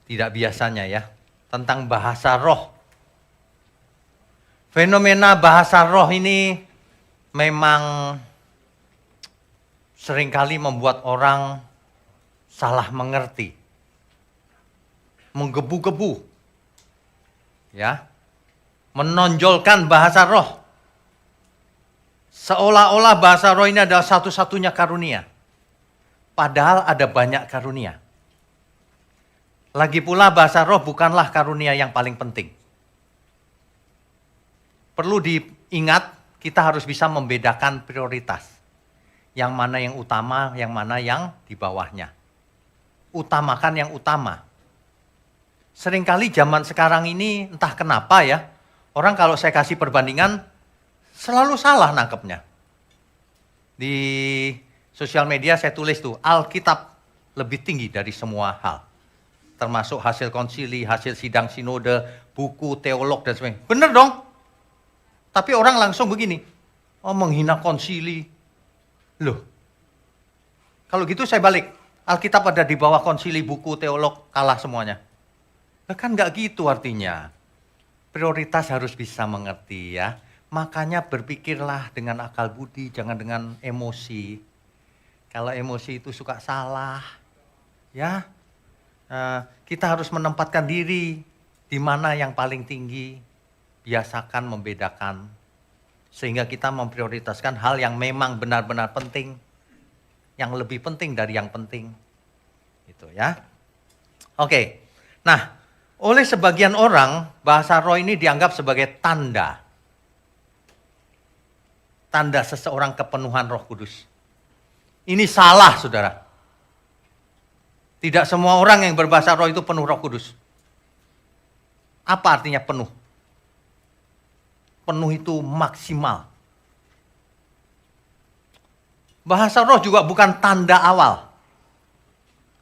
tidak biasanya ya, tentang bahasa roh. Fenomena bahasa roh ini memang seringkali membuat orang salah mengerti, menggebu-gebu, ya, menonjolkan bahasa roh. Seolah-olah bahasa roh ini adalah satu-satunya karunia. Padahal ada banyak karunia. Lagi pula bahasa roh bukanlah karunia yang paling penting. Perlu diingat, kita harus bisa membedakan prioritas. Yang mana yang utama, yang mana yang di bawahnya. Utamakan yang utama. Seringkali zaman sekarang ini entah kenapa ya, orang kalau saya kasih perbandingan selalu salah nangkepnya. Di sosial media saya tulis tuh, Alkitab lebih tinggi dari semua hal. Termasuk hasil konsili, hasil sidang sinode, buku, teolog, dan sebagainya. Bener dong. Tapi orang langsung begini, oh menghina konsili. Loh, kalau gitu saya balik. Alkitab ada di bawah konsili, buku, teolog, kalah semuanya. Nah, kan nggak gitu artinya. Prioritas harus bisa mengerti ya. Makanya berpikirlah dengan akal budi, jangan dengan emosi. Kalau emosi itu suka salah, ya kita harus menempatkan diri di mana yang paling tinggi. Biasakan membedakan, sehingga kita memprioritaskan hal yang memang benar-benar penting, yang lebih penting dari yang penting, gitu ya. Oke, nah oleh sebagian orang bahasa roh ini dianggap sebagai tanda seseorang kepenuhan Roh Kudus. Ini salah, saudara. Tidak semua orang yang berbahasa roh itu penuh Roh Kudus. Apa artinya penuh? Penuh itu maksimal. Bahasa roh juga bukan tanda awal.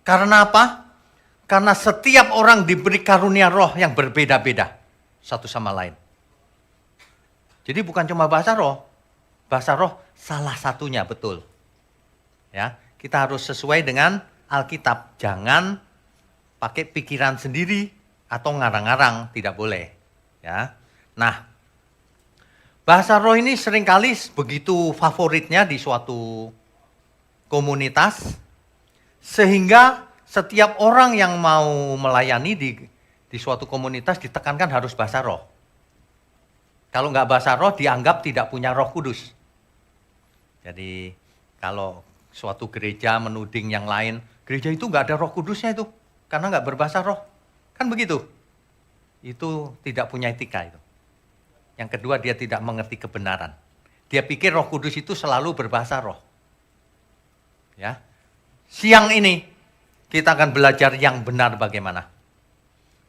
Karena apa? Karena setiap orang diberi karunia roh yang berbeda-beda satu sama lain. Jadi bukan cuma bahasa roh. Bahasa roh salah satunya, betul. Ya, kita harus sesuai dengan Alkitab. Jangan pakai pikiran sendiri atau ngarang-ngarang, tidak boleh. Ya. Nah, bahasa roh ini seringkali begitu favoritnya di suatu komunitas, sehingga setiap orang yang mau melayani di suatu komunitas ditekankan harus bahasa roh. Kalau nggak bahasa roh dianggap tidak punya Roh Kudus. Jadi kalau suatu gereja menuding yang lain, gereja itu nggak ada Roh Kudusnya itu, karena nggak berbahasa roh. Kan begitu. Itu tidak punya etika itu. Yang kedua, dia tidak mengerti kebenaran. Dia pikir Roh Kudus itu selalu berbahasa roh. Ya. Siang ini kita akan belajar yang benar bagaimana.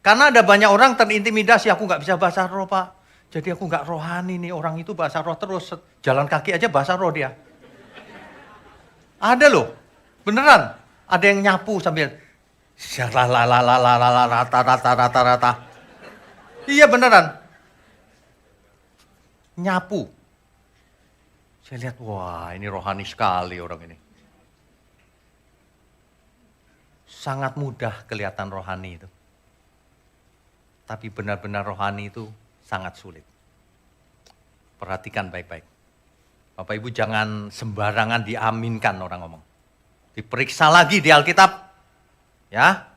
Karena ada banyak orang terintimidasi, aku nggak bisa bahasa roh, Pak. Jadi aku nggak rohani nih, orang itu bahasa roh terus. Jalan kaki aja bahasa roh dia. Ada loh, beneran. Ada yang nyapu sambil rata. Iya beneran. Nyapu. Saya lihat, wah ini rohani sekali orang ini. Sangat mudah kelihatan rohani itu. Tapi benar-benar rohani itu sangat sulit. Perhatikan baik-baik. Bapak Ibu jangan sembarangan diaminkan orang ngomong. Diperiksa lagi di Alkitab. Ya.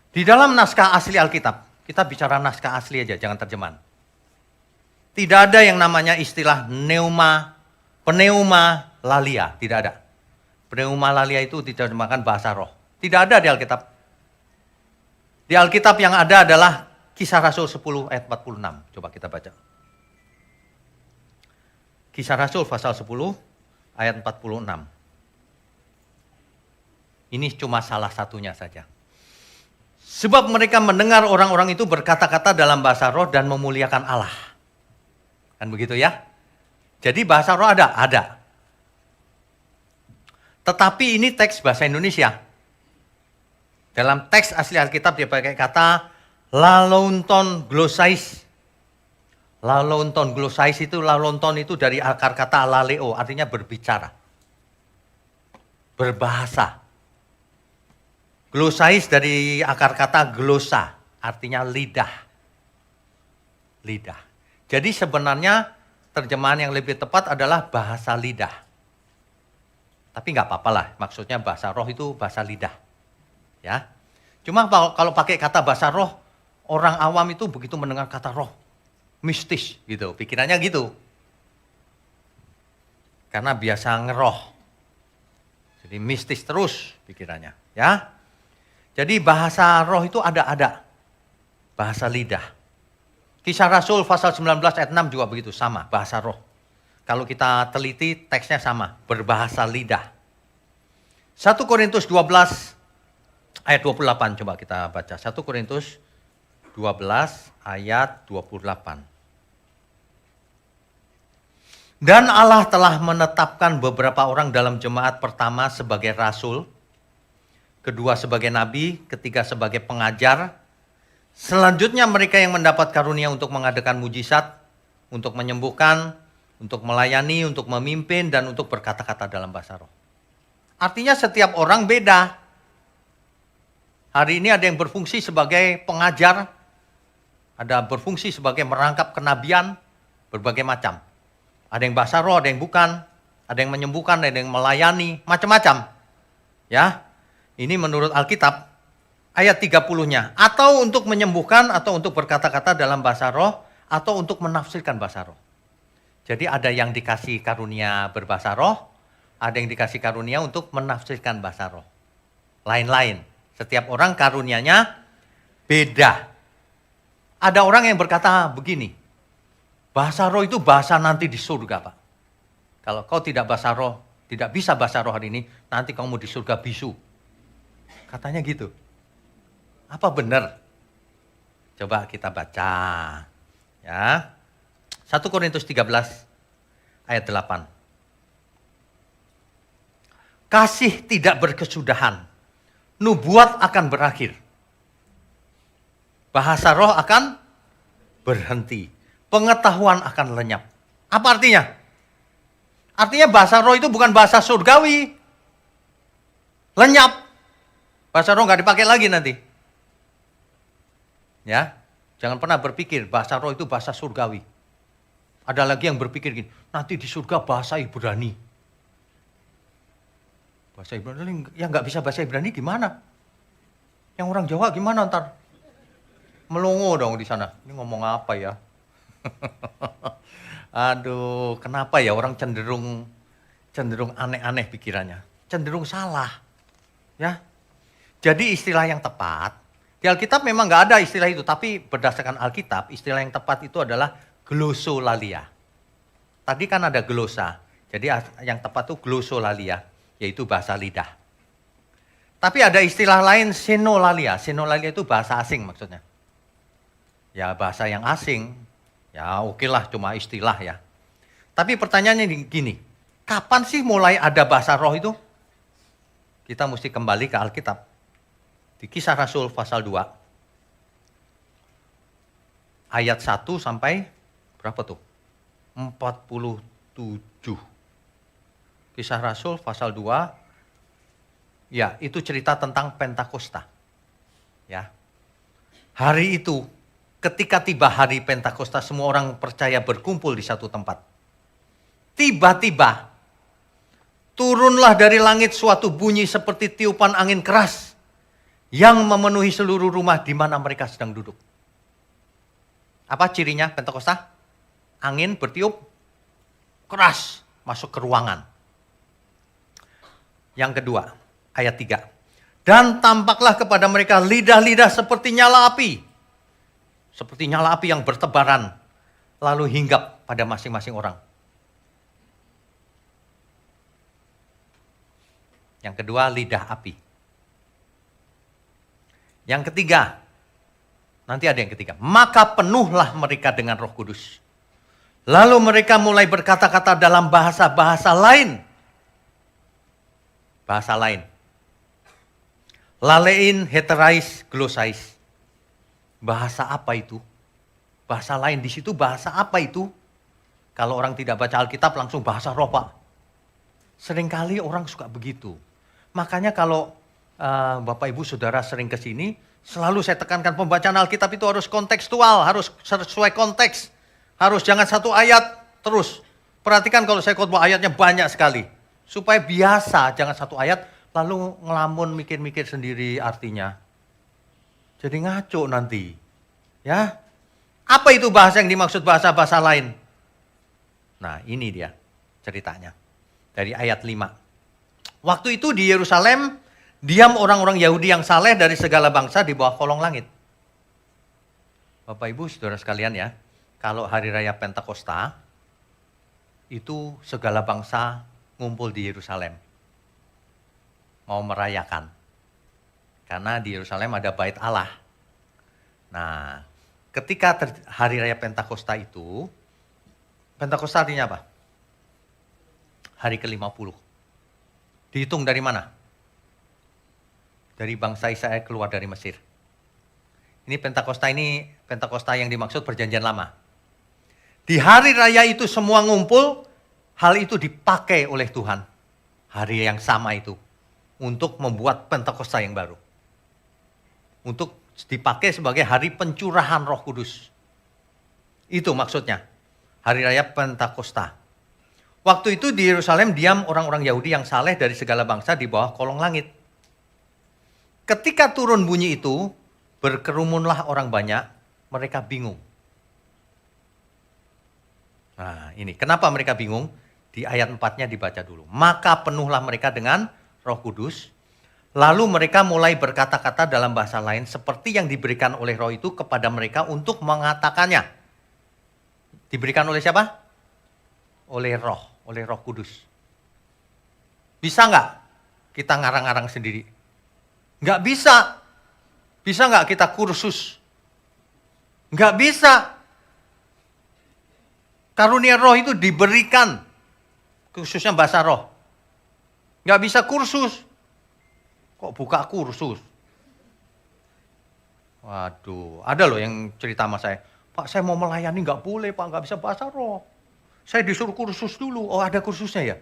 Di dalam naskah asli Alkitab, kita bicara naskah asli aja, jangan terjemahan. Tidak ada yang namanya istilah pneumalalia, tidak ada. Pneumalalia itu diterjemahkan bahasa roh. Tidak ada di Alkitab. Di Alkitab yang ada adalah Kisah Rasul 10 ayat 46. Coba kita baca. Kisah Rasul pasal 10 ayat 46. Ini cuma salah satunya saja. Sebab mereka mendengar orang-orang itu berkata-kata dalam bahasa roh dan memuliakan Allah. Kan begitu ya? Jadi bahasa roh ada? Ada. Tetapi ini teks bahasa Indonesia. Dalam teks asli Alkitab dia pakai kata lalonton glosais. Lalonton glosais itu, lalonton itu dari akar kata laleo, artinya berbicara. Berbahasa. Glosais dari akar kata glosa, artinya lidah. Lidah. Jadi sebenarnya terjemahan yang lebih tepat adalah bahasa lidah. Tapi nggak apa-apa lah, maksudnya bahasa roh itu bahasa lidah. Ya. Cuma kalau pakai kata bahasa roh, orang awam itu begitu mendengar kata roh, mistis gitu, pikirannya gitu. Karena biasa ngeroh. Jadi mistis terus pikirannya, ya. Jadi bahasa roh itu ada. Bahasa lidah. Kisah Rasul pasal 19 ayat 6 juga begitu, sama, bahasa roh. Kalau kita teliti teksnya sama, berbahasa lidah. 1 Korintus 12 ayat 28 coba kita baca. 1 Korintus 12 ayat 28. Dan Allah telah menetapkan beberapa orang dalam jemaat pertama sebagai rasul, kedua sebagai nabi, ketiga sebagai pengajar. Selanjutnya mereka yang mendapat karunia untuk mengadakan mujizat, untuk menyembuhkan, untuk melayani, untuk memimpin, dan untuk berkata-kata dalam bahasa roh. Artinya setiap orang beda. Hari ini ada yang berfungsi sebagai pengajar, ada berfungsi sebagai merangkap kenabian, berbagai macam. Ada yang bahasa roh, ada yang bukan, ada yang menyembuhkan, ada yang melayani, macam-macam. Ya, ini menurut Alkitab. Ayat 30-nya, atau untuk menyembuhkan, atau untuk berkata-kata dalam bahasa roh, atau untuk menafsirkan bahasa roh. Jadi ada yang dikasih karunia berbahasa roh, ada yang dikasih karunia untuk menafsirkan bahasa roh. Lain-lain, setiap orang karunianya beda. Ada orang yang berkata begini, bahasa roh itu bahasa nanti di surga, Pak. Kalau kau tidak bahasa roh, tidak bisa bahasa roh hari ini, nanti kamu di surga bisu. Katanya gitu. Apa benar? Coba kita baca. Ya. 1 Korintus 13 ayat 8. Kasih tidak berkesudahan. Nubuat akan berakhir. Bahasa roh akan berhenti. Pengetahuan akan lenyap. Apa artinya? Artinya bahasa roh itu bukan bahasa surgawi. Lenyap. Bahasa roh nggak dipakai lagi nanti. Ya, jangan pernah berpikir bahasa roh itu bahasa surgawi. Ada lagi yang berpikir gini, nanti di surga bahasa Ibrani. Bahasa Ibrani, yang nggak bisa bahasa Ibrani gimana? Yang orang Jawa gimana ntar? Melongo dong di sana. Ini ngomong apa ya? Aduh, kenapa ya orang cenderung aneh-aneh pikirannya, cenderung salah, ya. Jadi istilah yang tepat. Di Alkitab memang nggak ada istilah itu, tapi berdasarkan Alkitab, istilah yang tepat itu adalah glosolalia. Tadi kan ada glosa, jadi yang tepat itu glosolalia, yaitu bahasa lidah. Tapi ada istilah lain sinolalia. Sinolalia itu bahasa asing maksudnya. Ya bahasa yang asing, ya oke lah cuma istilah ya. Tapi pertanyaannya gini, kapan sih mulai ada bahasa roh itu? Kita mesti kembali ke Alkitab. Di Kisah Rasul pasal 2, ayat 1 sampai berapa tuh? 47. Kisah Rasul pasal 2, ya itu cerita tentang Pentakosta. Ya. Hari itu, ketika tiba hari Pentakosta, semua orang percaya berkumpul di satu tempat. Tiba-tiba, turunlah dari langit suatu bunyi seperti tiupan angin keras, yang memenuhi seluruh rumah di mana mereka sedang duduk. Apa cirinya Pentakosta? Angin bertiup keras masuk ke ruangan. Yang kedua, ayat 3. Dan tampaklah kepada mereka lidah-lidah seperti nyala api. Seperti nyala api yang bertebaran, lalu hinggap pada masing-masing orang. Yang kedua, lidah api. Yang ketiga, nanti ada yang ketiga. Maka penuhlah mereka dengan Roh Kudus. Lalu mereka mulai berkata-kata dalam bahasa-bahasa lain. Bahasa lain. Lalein, heterais, glosais. Bahasa apa itu? Bahasa lain di situ bahasa apa itu? Kalau orang tidak baca Alkitab langsung bahasa roh, Pak. Seringkali orang suka begitu. Makanya kalau Bapak Ibu Saudara sering ke sini, selalu saya tekankan pembacaan Alkitab itu harus kontekstual, harus sesuai konteks. Harus jangan satu ayat terus. Perhatikan kalau saya khotbah ayatnya banyak sekali. Supaya biasa, jangan satu ayat lalu ngelamun mikir-mikir sendiri artinya. Jadi ngaco nanti. Ya. Apa itu bahasa yang dimaksud bahasa-bahasa lain? Nah, ini dia ceritanya. Dari ayat 5. Waktu itu di Yerusalem diam orang-orang Yahudi yang saleh dari segala bangsa di bawah kolong langit. Bapak Ibu Saudara sekalian ya, kalau hari raya Pentakosta itu segala bangsa ngumpul di Yerusalem. Mau merayakan. Karena di Yerusalem ada bait Allah. Nah, ketika hari raya Pentakosta itu, Pentakosta artinya apa? Hari ke-50. Dihitung dari mana? Dari bangsa Israel keluar dari Mesir. Ini Pentakosta yang dimaksud perjanjian lama. Di hari raya itu semua ngumpul, hal itu dipakai oleh Tuhan. Hari yang sama itu. Untuk membuat Pentakosta yang baru. Untuk dipakai sebagai hari pencurahan Roh Kudus. Itu maksudnya. Hari raya Pentakosta. Waktu itu di Yerusalem diam orang-orang Yahudi yang saleh dari segala bangsa di bawah kolong langit. Ketika turun bunyi itu, berkerumunlah orang banyak, mereka bingung. Nah ini, kenapa mereka bingung? Di ayat 4-nya dibaca dulu. Maka penuhlah mereka dengan Roh Kudus, lalu mereka mulai berkata-kata dalam bahasa lain seperti yang diberikan oleh Roh itu kepada mereka untuk mengatakannya. Diberikan oleh siapa? Oleh Roh Kudus. Bisa nggak kita ngarang-ngarang sendiri? Nggak bisa. Bisa nggak kita kursus? Nggak bisa. Karunia Roh itu diberikan. Khususnya bahasa roh. Nggak bisa kursus. Kok buka kursus? Waduh, ada loh yang cerita sama saya. Pak, saya mau melayani nggak boleh, Pak, nggak bisa bahasa roh. Saya disuruh kursus dulu. Oh, ada kursusnya ya?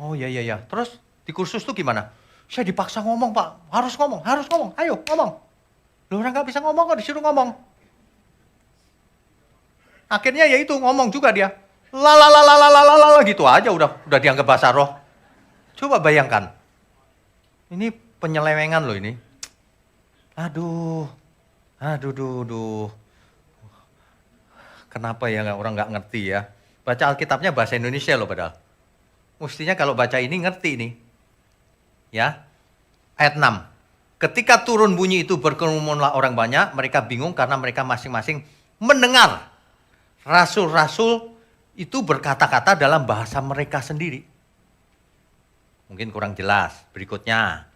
Oh, iya. Terus di kursus tuh gimana? Saya dipaksa ngomong, Pak. Harus ngomong. Ayo, ngomong. Loh, orang nggak bisa ngomong kok disuruh ngomong. Akhirnya ya itu ngomong juga dia. La gitu aja udah dianggap bahasa roh. Coba bayangkan. Ini penyelewengan loh ini. Aduh. Kenapa ya orang nggak ngerti ya? Baca Alkitabnya bahasa Indonesia loh padahal. Mestinya kalau baca ini ngerti nih. Ya. Ayat 6. Ketika turun bunyi itu berkerumunlah orang banyak, mereka bingung karena mereka masing-masing mendengar rasul-rasul itu berkata-kata dalam bahasa mereka sendiri. Mungkin kurang jelas. Berikutnya.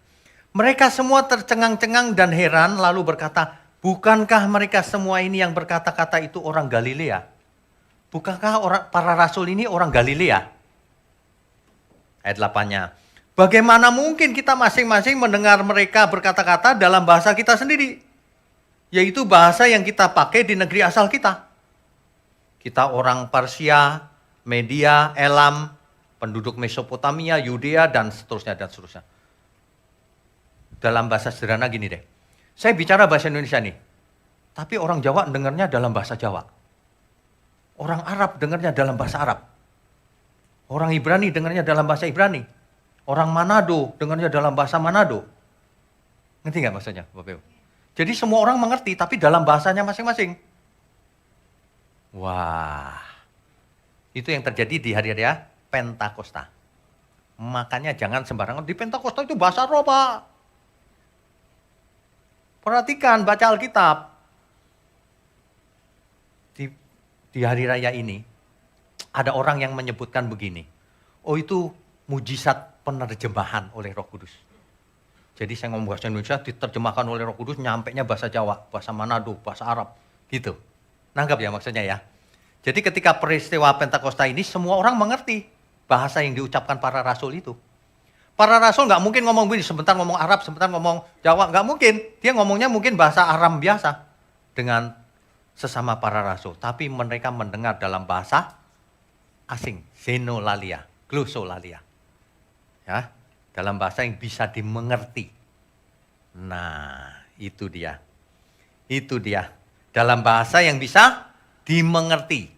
Mereka semua tercengang-cengang dan heran lalu berkata, bukankah mereka semua ini yang berkata-kata itu orang Galilea? Bukankah para rasul ini orang Galilea? Ayat 8-nya. Bagaimana mungkin kita masing-masing mendengar mereka berkata-kata dalam bahasa kita sendiri? Yaitu bahasa yang kita pakai di negeri asal kita. Kita orang Parsia, Media, Elam, penduduk Mesopotamia, Yudea, dan seterusnya. Dalam bahasa sederhana gini deh. Saya bicara bahasa Indonesia nih. Tapi orang Jawa dengarnya dalam bahasa Jawa. Orang Arab dengarnya dalam bahasa Arab. Orang Ibrani dengarnya dalam bahasa Ibrani. Orang Manado dengarnya dalam bahasa Manado. Ngerti nggak maksudnya, Bapak Ibu? Jadi semua orang mengerti, tapi dalam bahasanya masing-masing. Wah, itu yang terjadi di hari raya Pentakosta. Makanya jangan sembarangan, di Pentakosta itu bahasa roh, Pak. Perhatikan, baca Alkitab. Di hari raya ini, ada orang yang menyebutkan begini. Oh, itu mujizat penerjemahan oleh Roh Kudus. Jadi saya ngomong bahasa Indonesia, diterjemahkan oleh Roh Kudus, nyampainya bahasa Jawa, bahasa Manado, bahasa Arab, gitu. Nangkap ya maksudnya ya? Jadi ketika peristiwa Pentakosta ini, semua orang mengerti bahasa yang diucapkan para rasul itu. Para rasul nggak mungkin ngomong begini, sebentar ngomong Arab, sebentar ngomong Jawa, nggak mungkin. Dia ngomongnya mungkin bahasa Aram biasa dengan sesama para rasul. Tapi mereka mendengar dalam bahasa asing, xenolalia, glossolalia. Ya, dalam bahasa yang bisa dimengerti. Nah, itu dia. Itu dia. Dalam bahasa yang bisa dimengerti.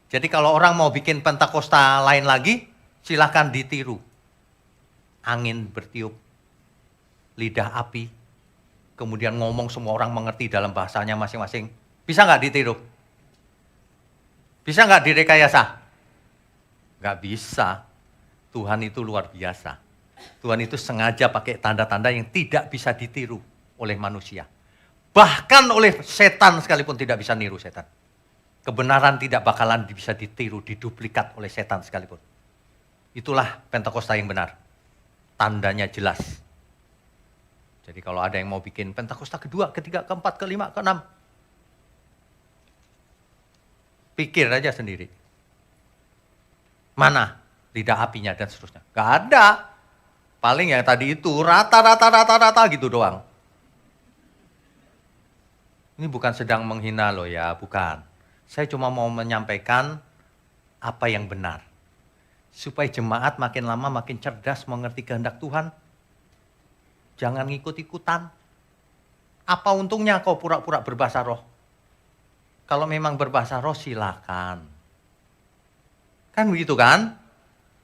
Jadi kalau orang mau bikin Pentakosta lain lagi, silakan ditiru. Angin bertiup, lidah api, kemudian ngomong semua orang mengerti dalam bahasanya masing-masing. Bisa nggak ditiru? Bisa nggak direkayasa? Nggak bisa. Tuhan itu luar biasa. Tuhan itu sengaja pakai tanda-tanda yang tidak bisa ditiru oleh manusia. Bahkan oleh setan sekalipun tidak bisa niru setan. Kebenaran tidak bakalan bisa ditiru, diduplikat oleh setan sekalipun. Itulah Pentakosta yang benar. Tandanya jelas. Jadi kalau ada yang mau bikin Pentakosta kedua, ketiga, keempat, kelima, keenam, pikir aja sendiri. Mana lidah apinya dan seterusnya. Gak ada. Paling yang tadi itu rata gitu doang. Ini bukan sedang menghina loh ya, bukan. Saya cuma mau menyampaikan apa yang benar. Supaya jemaat makin lama makin cerdas mengerti kehendak Tuhan. Jangan ngikut-ikutan. Apa untungnya kau pura-pura berbahasa roh? Kalau memang berbahasa roh silakan. Kan begitu kan?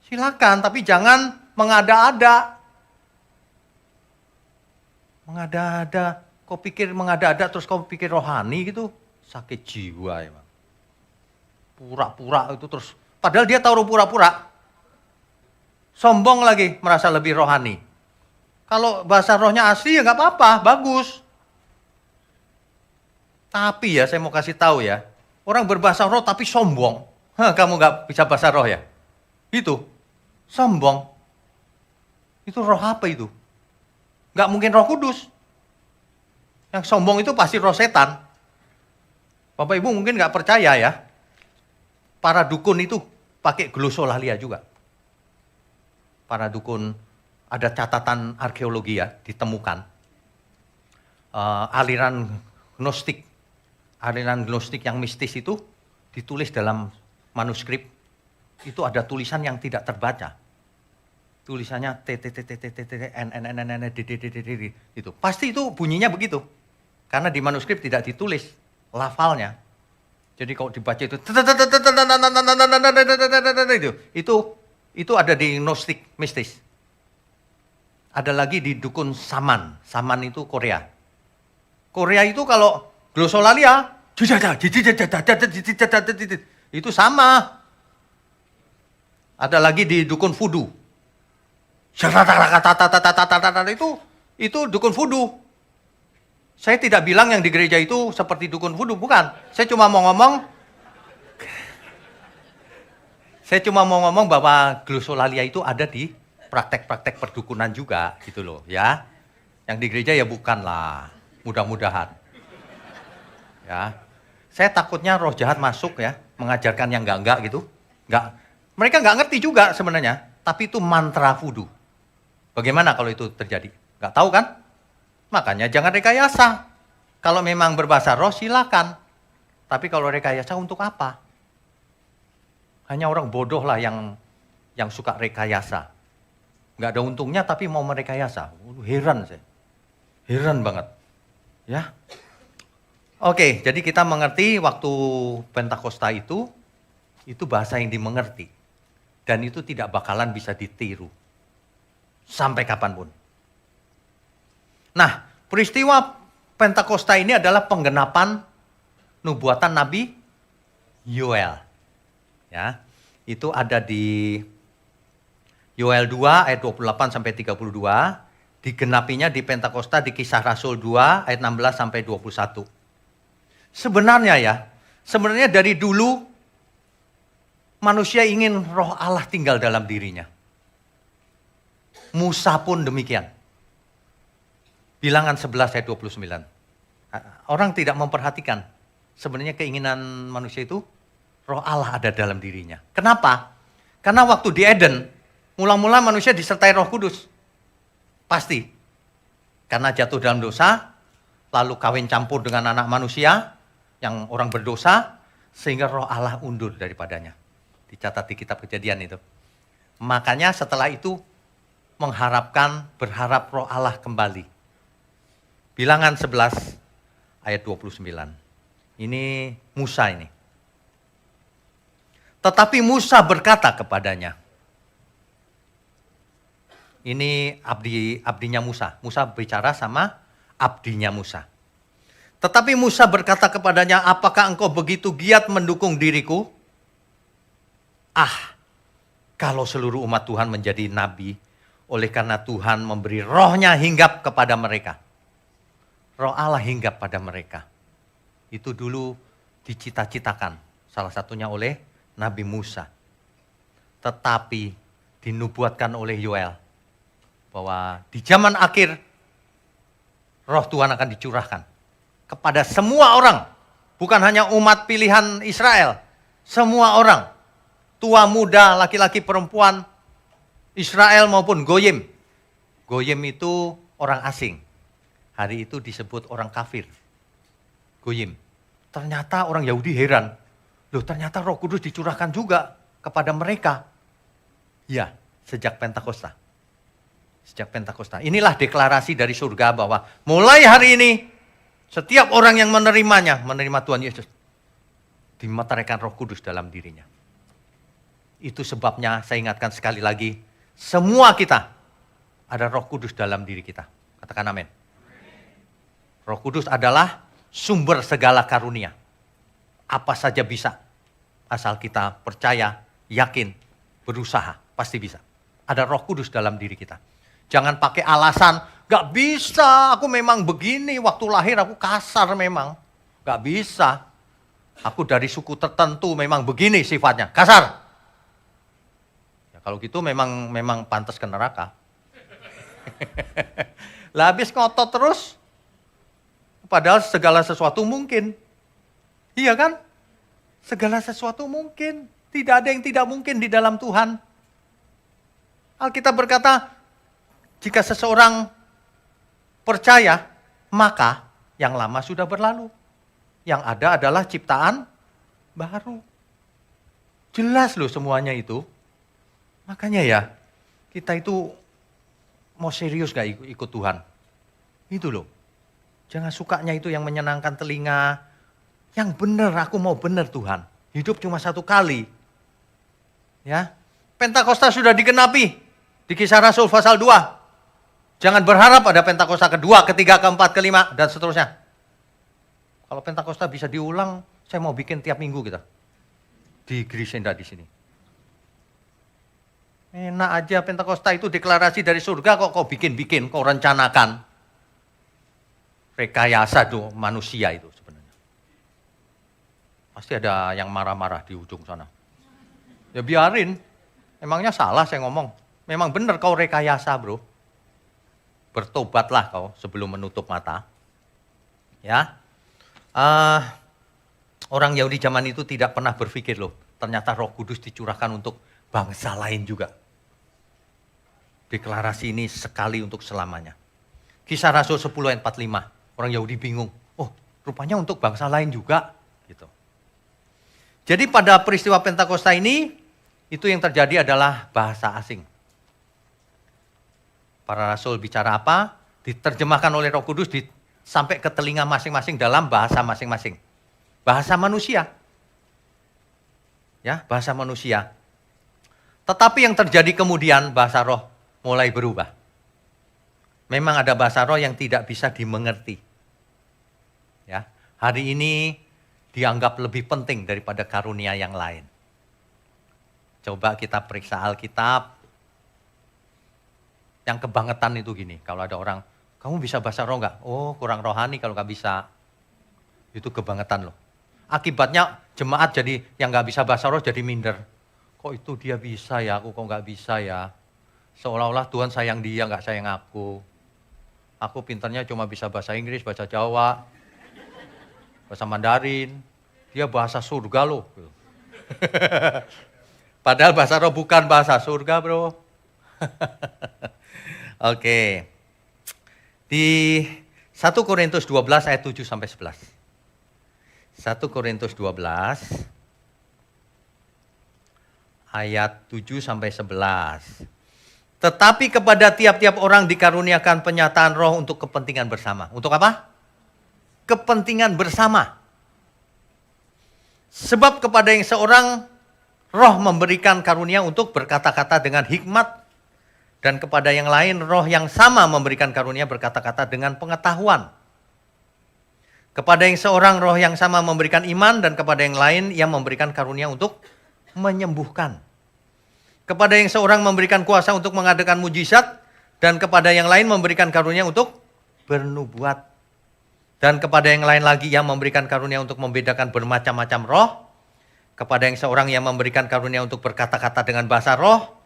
Silakan, tapi jangan mengada-ada. Mengada-ada. Kau pikir mengada-ada terus kau pikir rohani gitu? Sakit jiwa emang. Pura-pura itu terus. Padahal dia tahu pura-pura. Sombong lagi, merasa lebih rohani. Kalau bahasa rohnya asli ya nggak apa-apa, bagus. Tapi ya saya mau kasih tahu ya. Orang berbahasa roh tapi sombong. Kamu nggak bisa bahasa roh ya? Itu. Sombong. Itu roh apa itu? Nggak mungkin Roh Kudus. Yang sombong itu pasti roh setan. Bapak Ibu mungkin nggak percaya ya. Para dukun itu pakai glosolalia juga. Para dukun, ada catatan arkeologi ya, ditemukan. Aliran Gnostik yang mistis itu ditulis dalam manuskrip. Itu ada tulisan yang tidak terbaca. Tulisannya itu. Pasti itu bunyinya begitu. Karena di manuskrip tidak ditulis lafalnya. Jadi kalau dibaca itu ada di Gnostik mistis. Ada lagi di dukun Saman. Saman itu Korea. Korea itu kalau glosolalia itu sama. Ada lagi di dukun voodoo. Itu dukun voodoo. Saya tidak bilang yang di gereja itu seperti dukun voodoo, bukan. Saya cuma mau ngomong bahwa glosolalia itu ada di praktek-praktek perdukunan juga gitu loh ya. Yang di gereja ya bukan lah, mudah-mudahan. Ya. Saya takutnya roh jahat masuk ya, mengajarkan yang enggak gitu. Mereka nggak ngerti juga sebenarnya, tapi itu mantra voodoo. Bagaimana kalau itu terjadi? Nggak tahu kan? Makanya jangan rekayasa. Kalau memang berbahasa roh silakan. Tapi kalau rekayasa untuk apa? Hanya orang bodoh lah yang suka rekayasa. Nggak ada untungnya tapi mau merekayasa. Heran saya. Heran banget. Ya. Oke, jadi kita mengerti waktu Pentakosta itu bahasa yang dimengerti. Dan itu tidak bakalan bisa ditiru. Sampai kapanpun. Nah, peristiwa Pentakosta ini adalah penggenapan nubuatan Nabi Yoel. Ya, itu ada di Yoel 2 ayat 28 sampai 32. Digenapinya di Pentakosta di Kisah Rasul 2 ayat 16 sampai 21. Sebenarnya dari dulu manusia ingin roh Allah tinggal dalam dirinya. Musa pun demikian. Bilangan 11 ayat 29. Orang tidak memperhatikan. Sebenarnya keinginan manusia itu roh Allah ada dalam dirinya. Kenapa? Karena waktu di Eden, mula-mula manusia disertai Roh Kudus. Pasti. Karena jatuh dalam dosa, lalu kawin campur dengan anak manusia, yang orang berdosa, sehingga roh Allah undur daripadanya. Dicatat di kitab Kejadian itu. Makanya setelah itu berharap roh Allah kembali. Bilangan 11 ayat 29. Ini Musa ini. Tetapi Musa berkata kepadanya. Ini abdinya Musa. Musa bicara sama abdinya Musa. Tetapi Musa berkata kepadanya, apakah engkau begitu giat mendukung diriku? Kalau seluruh umat Tuhan menjadi nabi, oleh karena Tuhan memberi rohnya hinggap kepada mereka. Roh Allah hinggap pada mereka. Itu dulu dicita-citakan, salah satunya oleh Nabi Musa. Tetapi dinubuatkan oleh Yoel, bahwa di zaman akhir, roh Tuhan akan dicurahkan kepada semua orang. Bukan hanya umat pilihan Israel, semua orang. Tua, muda, laki-laki, perempuan, Israel maupun Goyim. Goyim itu orang asing. Hari itu disebut orang kafir. Goyim. Ternyata orang Yahudi heran. Loh, ternyata Roh Kudus dicurahkan juga kepada mereka. Ya, sejak Pentakosta. Sejak Pentakosta. Inilah deklarasi dari surga bahwa mulai hari ini setiap orang yang menerimanya, menerima Tuhan Yesus, dimeteraikan Roh Kudus dalam dirinya. Itu sebabnya saya ingatkan sekali lagi, semua kita ada Roh Kudus dalam diri kita. Katakan amin. Roh Kudus adalah sumber segala karunia. Apa saja bisa. Asal kita percaya, yakin, berusaha, pasti bisa. Ada Roh Kudus dalam diri kita. Jangan pakai alasan, gak bisa, aku memang begini, waktu lahir aku kasar memang. Gak bisa. Aku dari suku tertentu memang begini sifatnya, kasar. Kalau gitu memang pantas ke neraka. Lah habis ngotot terus. Padahal segala sesuatu mungkin. Iya kan? Segala sesuatu mungkin. Tidak ada yang tidak mungkin di dalam Tuhan. Alkitab berkata, jika seseorang percaya, maka yang lama sudah berlalu. Yang ada adalah ciptaan baru. Jelas loh semuanya itu. Makanya ya, kita itu mau serius gak ikut Tuhan. Itu loh. Jangan sukanya itu yang menyenangkan telinga. Yang benar, aku mau benar Tuhan. Hidup cuma satu kali. Ya, Pentakosta sudah digenapi. Di Kisah Rasul pasal 2. Jangan berharap ada Pentakosta kedua, ketiga, keempat, kelima, dan seterusnya. Kalau Pentakosta bisa diulang, saya mau bikin tiap minggu kita. Di Grisenda di sini. Enak aja Pentakosta itu deklarasi dari surga kok kau bikin-bikin, kau rencanakan. Rekayasa tuh manusia itu sebenarnya. Pasti ada yang marah-marah di ujung sana. Ya biarin, emangnya salah saya ngomong. Memang benar kau rekayasa bro. Bertobatlah kau sebelum menutup mata. Ya, orang Yahudi zaman itu tidak pernah berpikir loh, ternyata Roh Kudus dicurahkan untuk bangsa lain juga. Deklarasi ini sekali untuk selamanya. Kisah Rasul 10 ayat 45. Orang Yahudi bingung. Oh, rupanya untuk bangsa lain juga. Gitu. Jadi pada peristiwa Pentakosta ini, itu yang terjadi adalah bahasa asing. Para rasul bicara apa? Diterjemahkan oleh Roh Kudus sampai ke telinga masing-masing dalam bahasa masing-masing. Bahasa manusia. Ya, bahasa manusia. Tetapi yang terjadi kemudian bahasa roh mulai berubah. Memang ada bahasa roh yang tidak bisa dimengerti. Ya, hari ini dianggap lebih penting daripada karunia yang lain. Coba kita periksa Alkitab. Yang kebangetan itu gini, kalau ada orang, kamu bisa bahasa roh nggak? Oh, kurang rohani kalau nggak bisa. Itu kebangetan loh. Akibatnya jemaat jadi yang nggak bisa bahasa roh jadi minder. Kok itu dia bisa ya, aku kok nggak bisa ya. Seolah-olah Tuhan sayang dia, nggak sayang aku. Aku pintarnya cuma bisa bahasa Inggris, bahasa Jawa, bahasa Mandarin. Dia bahasa surga loh. Padahal bahasa roh bukan bahasa surga bro. Oke. Di 1 Korintus 12 ayat 7 sampai 11. 1 Korintus 12 ayat 7 sampai 11. Tetapi kepada tiap-tiap orang dikaruniakan penyataan roh untuk kepentingan bersama. Untuk apa? Kepentingan bersama. Sebab kepada yang seorang roh memberikan karunia untuk berkata-kata dengan hikmat. Dan kepada yang lain roh yang sama memberikan karunia berkata-kata dengan pengetahuan. Kepada yang seorang roh yang sama memberikan iman. Dan kepada yang lain yang memberikan karunia untuk menyembuhkan. Kepada yang seorang memberikan kuasa untuk mengadakan mujizat, dan kepada yang lain memberikan karunia untuk bernubuat. Dan kepada yang lain lagi yang memberikan karunia untuk membedakan bermacam-macam roh. Kepada yang seorang yang memberikan karunia untuk berkata-kata dengan bahasa roh.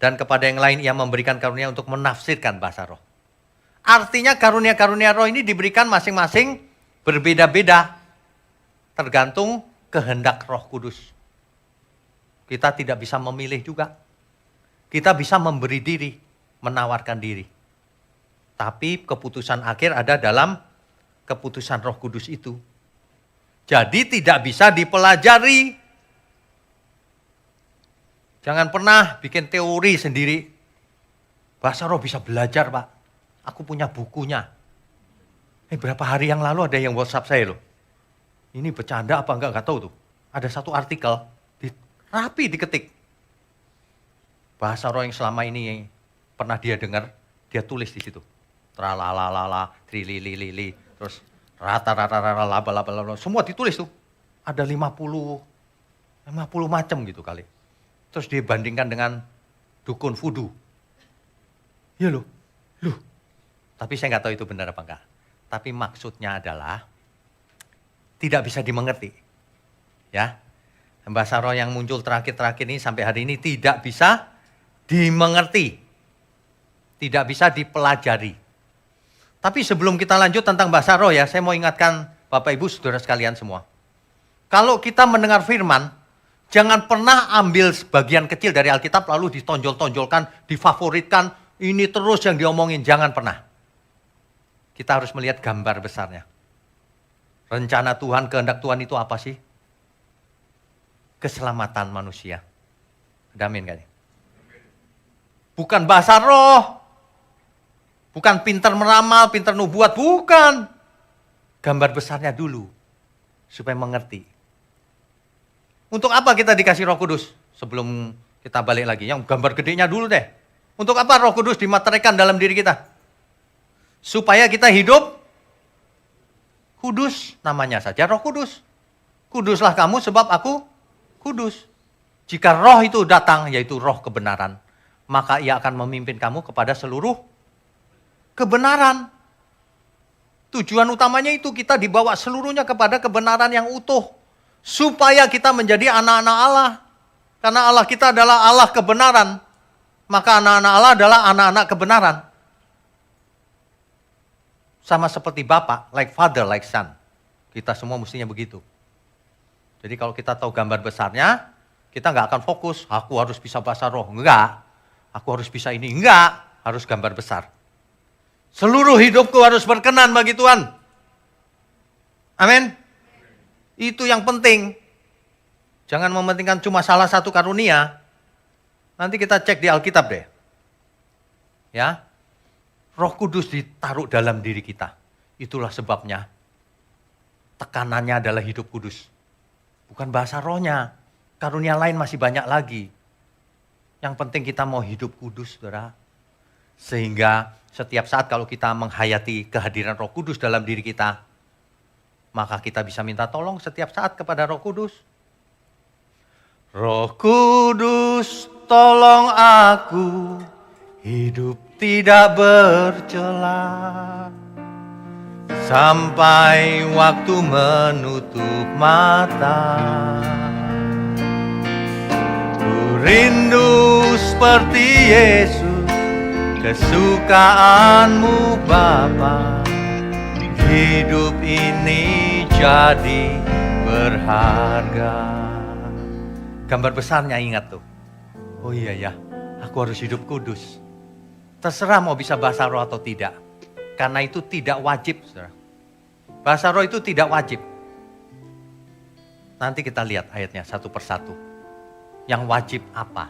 Dan kepada yang lain yang memberikan karunia untuk menafsirkan bahasa roh. Artinya karunia-karunia roh ini diberikan masing-masing berbeda-beda. Tergantung kehendak Roh Kudus. Kita tidak bisa memilih juga. Kita bisa memberi diri, menawarkan diri. Tapi keputusan akhir ada dalam keputusan Roh Kudus itu. Jadi tidak bisa dipelajari. Jangan pernah bikin teori sendiri. Bahasa roh bisa belajar, Pak. Aku punya bukunya. Berapa hari yang lalu ada yang WhatsApp saya loh. Ini bercanda apa enggak tahu tuh. Ada satu artikel. Rapi diketik. Bahasa roh yang selama ini pernah dia dengar, dia tulis di situ. Tralalala, trilililili, terus rata-rata, laba-laba, semua ditulis tuh. Ada 50 macam gitu kali. Terus dia bandingkan dengan dukun voodoo. Ya loh. Tapi saya nggak tahu itu benar apa enggak. Tapi maksudnya adalah tidak bisa dimengerti. Ya. Bahasa roh yang muncul terakhir-terakhir ini sampai hari ini tidak bisa dimengerti. Tidak bisa dipelajari. Tapi sebelum kita lanjut tentang bahasa roh ya, saya mau ingatkan Bapak Ibu Saudara sekalian semua. Kalau kita mendengar firman, jangan pernah ambil sebagian kecil dari Alkitab lalu ditonjol-tonjolkan, difavoritkan, ini terus yang diomongin, jangan pernah. Kita harus melihat gambar besarnya. Rencana Tuhan, kehendak Tuhan itu apa sih? Keselamatan manusia. Amin kan? Bukan bahasa roh. Bukan pintar meramal, pintar nubuat. Bukan. Gambar besarnya dulu. Supaya mengerti. Untuk apa kita dikasih Roh Kudus? Sebelum kita balik lagi. Yang gambar gedenya dulu deh. Untuk apa Roh Kudus dimateraikan dalam diri kita? Supaya kita hidup kudus. Namanya saja Roh Kudus. Kuduslah kamu sebab aku kudus. Jika roh itu datang, yaitu roh kebenaran, maka ia akan memimpin kamu kepada seluruh kebenaran. Tujuan utamanya itu kita dibawa seluruhnya kepada kebenaran yang utuh. Supaya kita menjadi anak-anak Allah. Karena Allah kita adalah Allah kebenaran. Maka anak-anak Allah adalah anak-anak kebenaran. Sama seperti Bapa, like father, like son. Kita semua mestinya begitu. Jadi kalau kita tahu gambar besarnya, kita nggak akan fokus, aku harus bisa bahasa roh. Enggak. Aku harus bisa ini. Enggak. Harus gambar besar. Seluruh hidupku harus berkenan bagi Tuhan. Amin. Itu yang penting. Jangan mementingkan cuma salah satu karunia. Nanti kita cek di Alkitab deh. Ya. Roh Kudus ditaruh dalam diri kita. Itulah sebabnya tekanannya adalah hidup kudus. Bukan bahasa rohnya. Karunia lain masih banyak lagi. Yang penting kita mau hidup kudus, saudara. Sehingga setiap saat kalau kita menghayati kehadiran Roh Kudus dalam diri kita, maka kita bisa minta tolong setiap saat kepada Roh Kudus. Roh Kudus, tolong aku hidup tidak bercela. Sampai waktu menutup mata, ku rindu seperti Yesus, kesukaanmu Bapa. Hidup ini jadi berharga. Gambar besarnya ingat tuh. Oh iya ya, aku harus hidup kudus. Terserah mau bisa bahasa roh atau tidak. Karena itu tidak wajib, saudara. Bahasa roh itu tidak wajib. Nanti kita lihat ayatnya satu persatu. Yang wajib apa?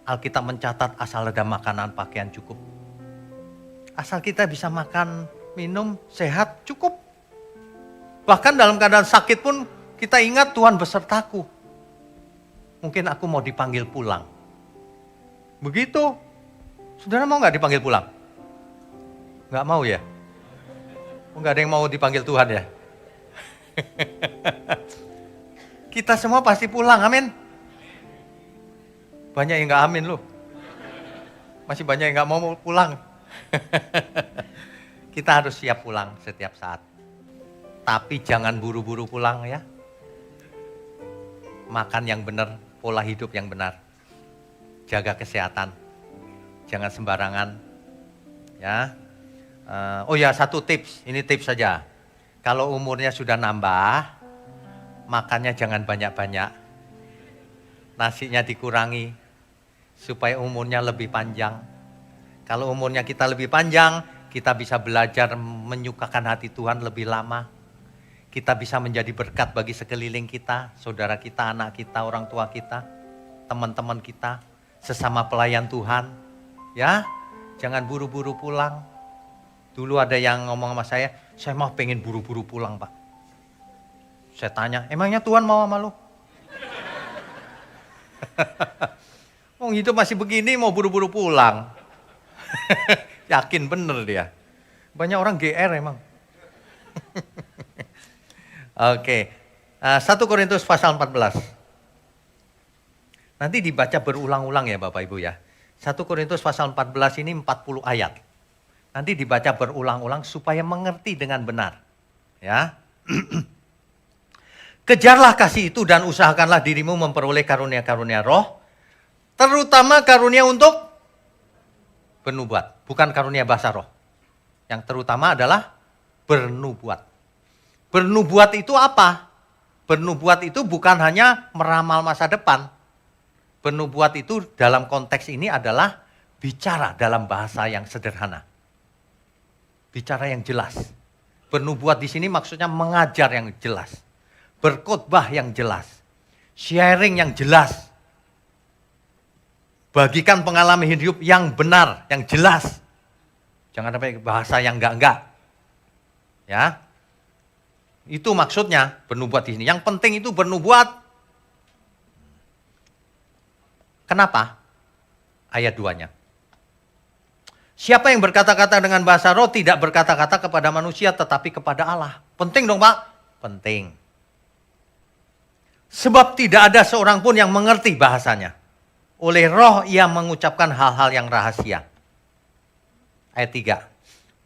Alkitab mencatat asal ada makanan, pakaian cukup. Asal kita bisa makan, minum, sehat, cukup. Bahkan dalam keadaan sakit pun kita ingat Tuhan besertaku. Mungkin aku mau dipanggil pulang. Begitu. Saudara mau gak dipanggil pulang? Gak mau ya? Gak ada yang mau dipanggil Tuhan ya? Kita semua pasti pulang, amin. Banyak yang gak amin loh. Masih banyak yang gak mau pulang. Kita harus siap pulang setiap saat. Tapi jangan buru-buru pulang ya. Makan yang benar, pola hidup yang benar. Jaga kesehatan. Jangan sembarangan. Ya. Oh ya, satu tips. Ini tips saja. Kalau umurnya sudah nambah, makannya jangan banyak-banyak. Nasinya dikurangi supaya umurnya lebih panjang. Kalau umurnya kita lebih panjang, kita bisa belajar menyukakan hati Tuhan lebih lama. Kita bisa menjadi berkat bagi sekeliling kita, saudara kita, anak kita, orang tua kita, teman-teman kita, sesama pelayan Tuhan. Ya, jangan buru-buru pulang. Dulu ada yang ngomong sama saya mah pengen buru-buru pulang, Pak. Saya tanya, emangnya Tuhan mau sama lu? Mau hidup masih begini mau buru-buru pulang. Yakin bener dia. Banyak orang GR emang. Oke. 1 Korintus pasal 14. Nanti dibaca berulang-ulang ya Bapak Ibu ya. 1 Korintus pasal 14 ini 40 ayat. Nanti dibaca berulang-ulang supaya mengerti dengan benar. Ya. Kejarlah kasih itu dan usahakanlah dirimu memperoleh karunia-karunia roh. Terutama karunia untuk bernubuat. Bukan karunia bahasa roh. Yang terutama adalah bernubuat. Bernubuat itu apa? Bernubuat itu bukan hanya meramal masa depan. Bernubuat itu dalam konteks ini adalah bicara dalam bahasa yang sederhana. Bicara yang jelas. Bernubuat di sini maksudnya mengajar yang jelas. Berkhotbah yang jelas. Sharing yang jelas. Bagikan pengalaman hidup yang benar, yang jelas. Jangan sampai bahasa yang enggak-enggak. Ya. Itu maksudnya bernubuat di sini. Yang penting itu bernubuat. Kenapa? Ayat 2-nya. Siapa yang berkata-kata dengan bahasa roh tidak berkata-kata kepada manusia tetapi kepada Allah. Penting dong Pak? Penting. Sebab tidak ada seorang pun yang mengerti bahasanya. Oleh roh ia mengucapkan hal-hal yang rahasia. Ayat 3.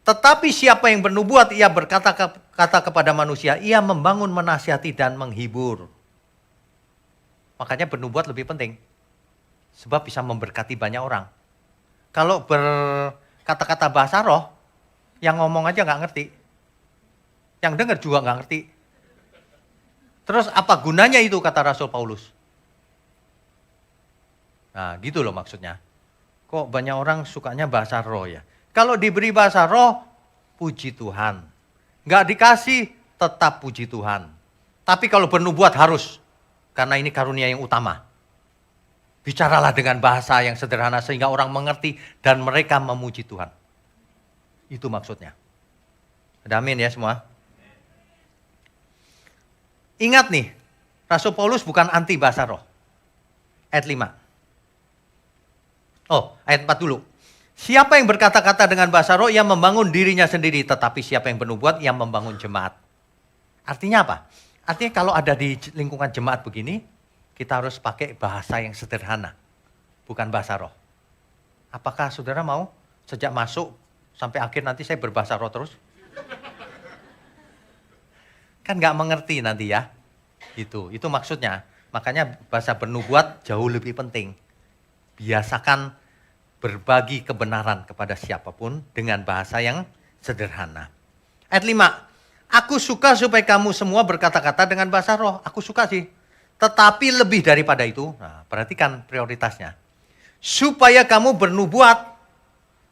Tetapi siapa yang bernubuat ia berkata kepada manusia, ia membangun, menasihati dan menghibur. Makanya bernubuat lebih penting. Sebab bisa memberkati banyak orang. Kalau berkata-kata bahasa roh, yang ngomong aja nggak ngerti. Yang dengar juga nggak ngerti. Terus apa gunanya itu kata Rasul Paulus? Nah gitu loh maksudnya. Kok banyak orang sukanya bahasa roh ya? Kalau diberi bahasa roh, puji Tuhan. Nggak dikasih, tetap puji Tuhan. Tapi kalau bernubuat harus. Karena ini karunia yang utama. Bicaralah dengan bahasa yang sederhana sehingga orang mengerti dan mereka memuji Tuhan. Itu maksudnya. Ada amin ya semua? Ingat nih, Rasul Paulus bukan anti bahasa roh. Ayat 5. Oh, ayat 4 dulu. Siapa yang berkata-kata dengan bahasa roh, ia membangun dirinya sendiri. Tetapi siapa yang bernubuat, ia membangun jemaat. Artinya apa? Artinya kalau ada di lingkungan jemaat begini, kita harus pakai bahasa yang sederhana. Bukan bahasa roh. Apakah saudara mau sejak masuk sampai akhir nanti saya berbahasa roh terus? Kan gak mengerti nanti ya. Itu maksudnya. Makanya bahasa bernubuat jauh lebih penting. Biasakan berbagi kebenaran kepada siapapun dengan bahasa yang sederhana. Ayat 5. Aku suka supaya kamu semua berkata-kata dengan bahasa roh. Aku suka sih. Tetapi lebih daripada itu, nah, perhatikan prioritasnya. Supaya kamu bernubuat.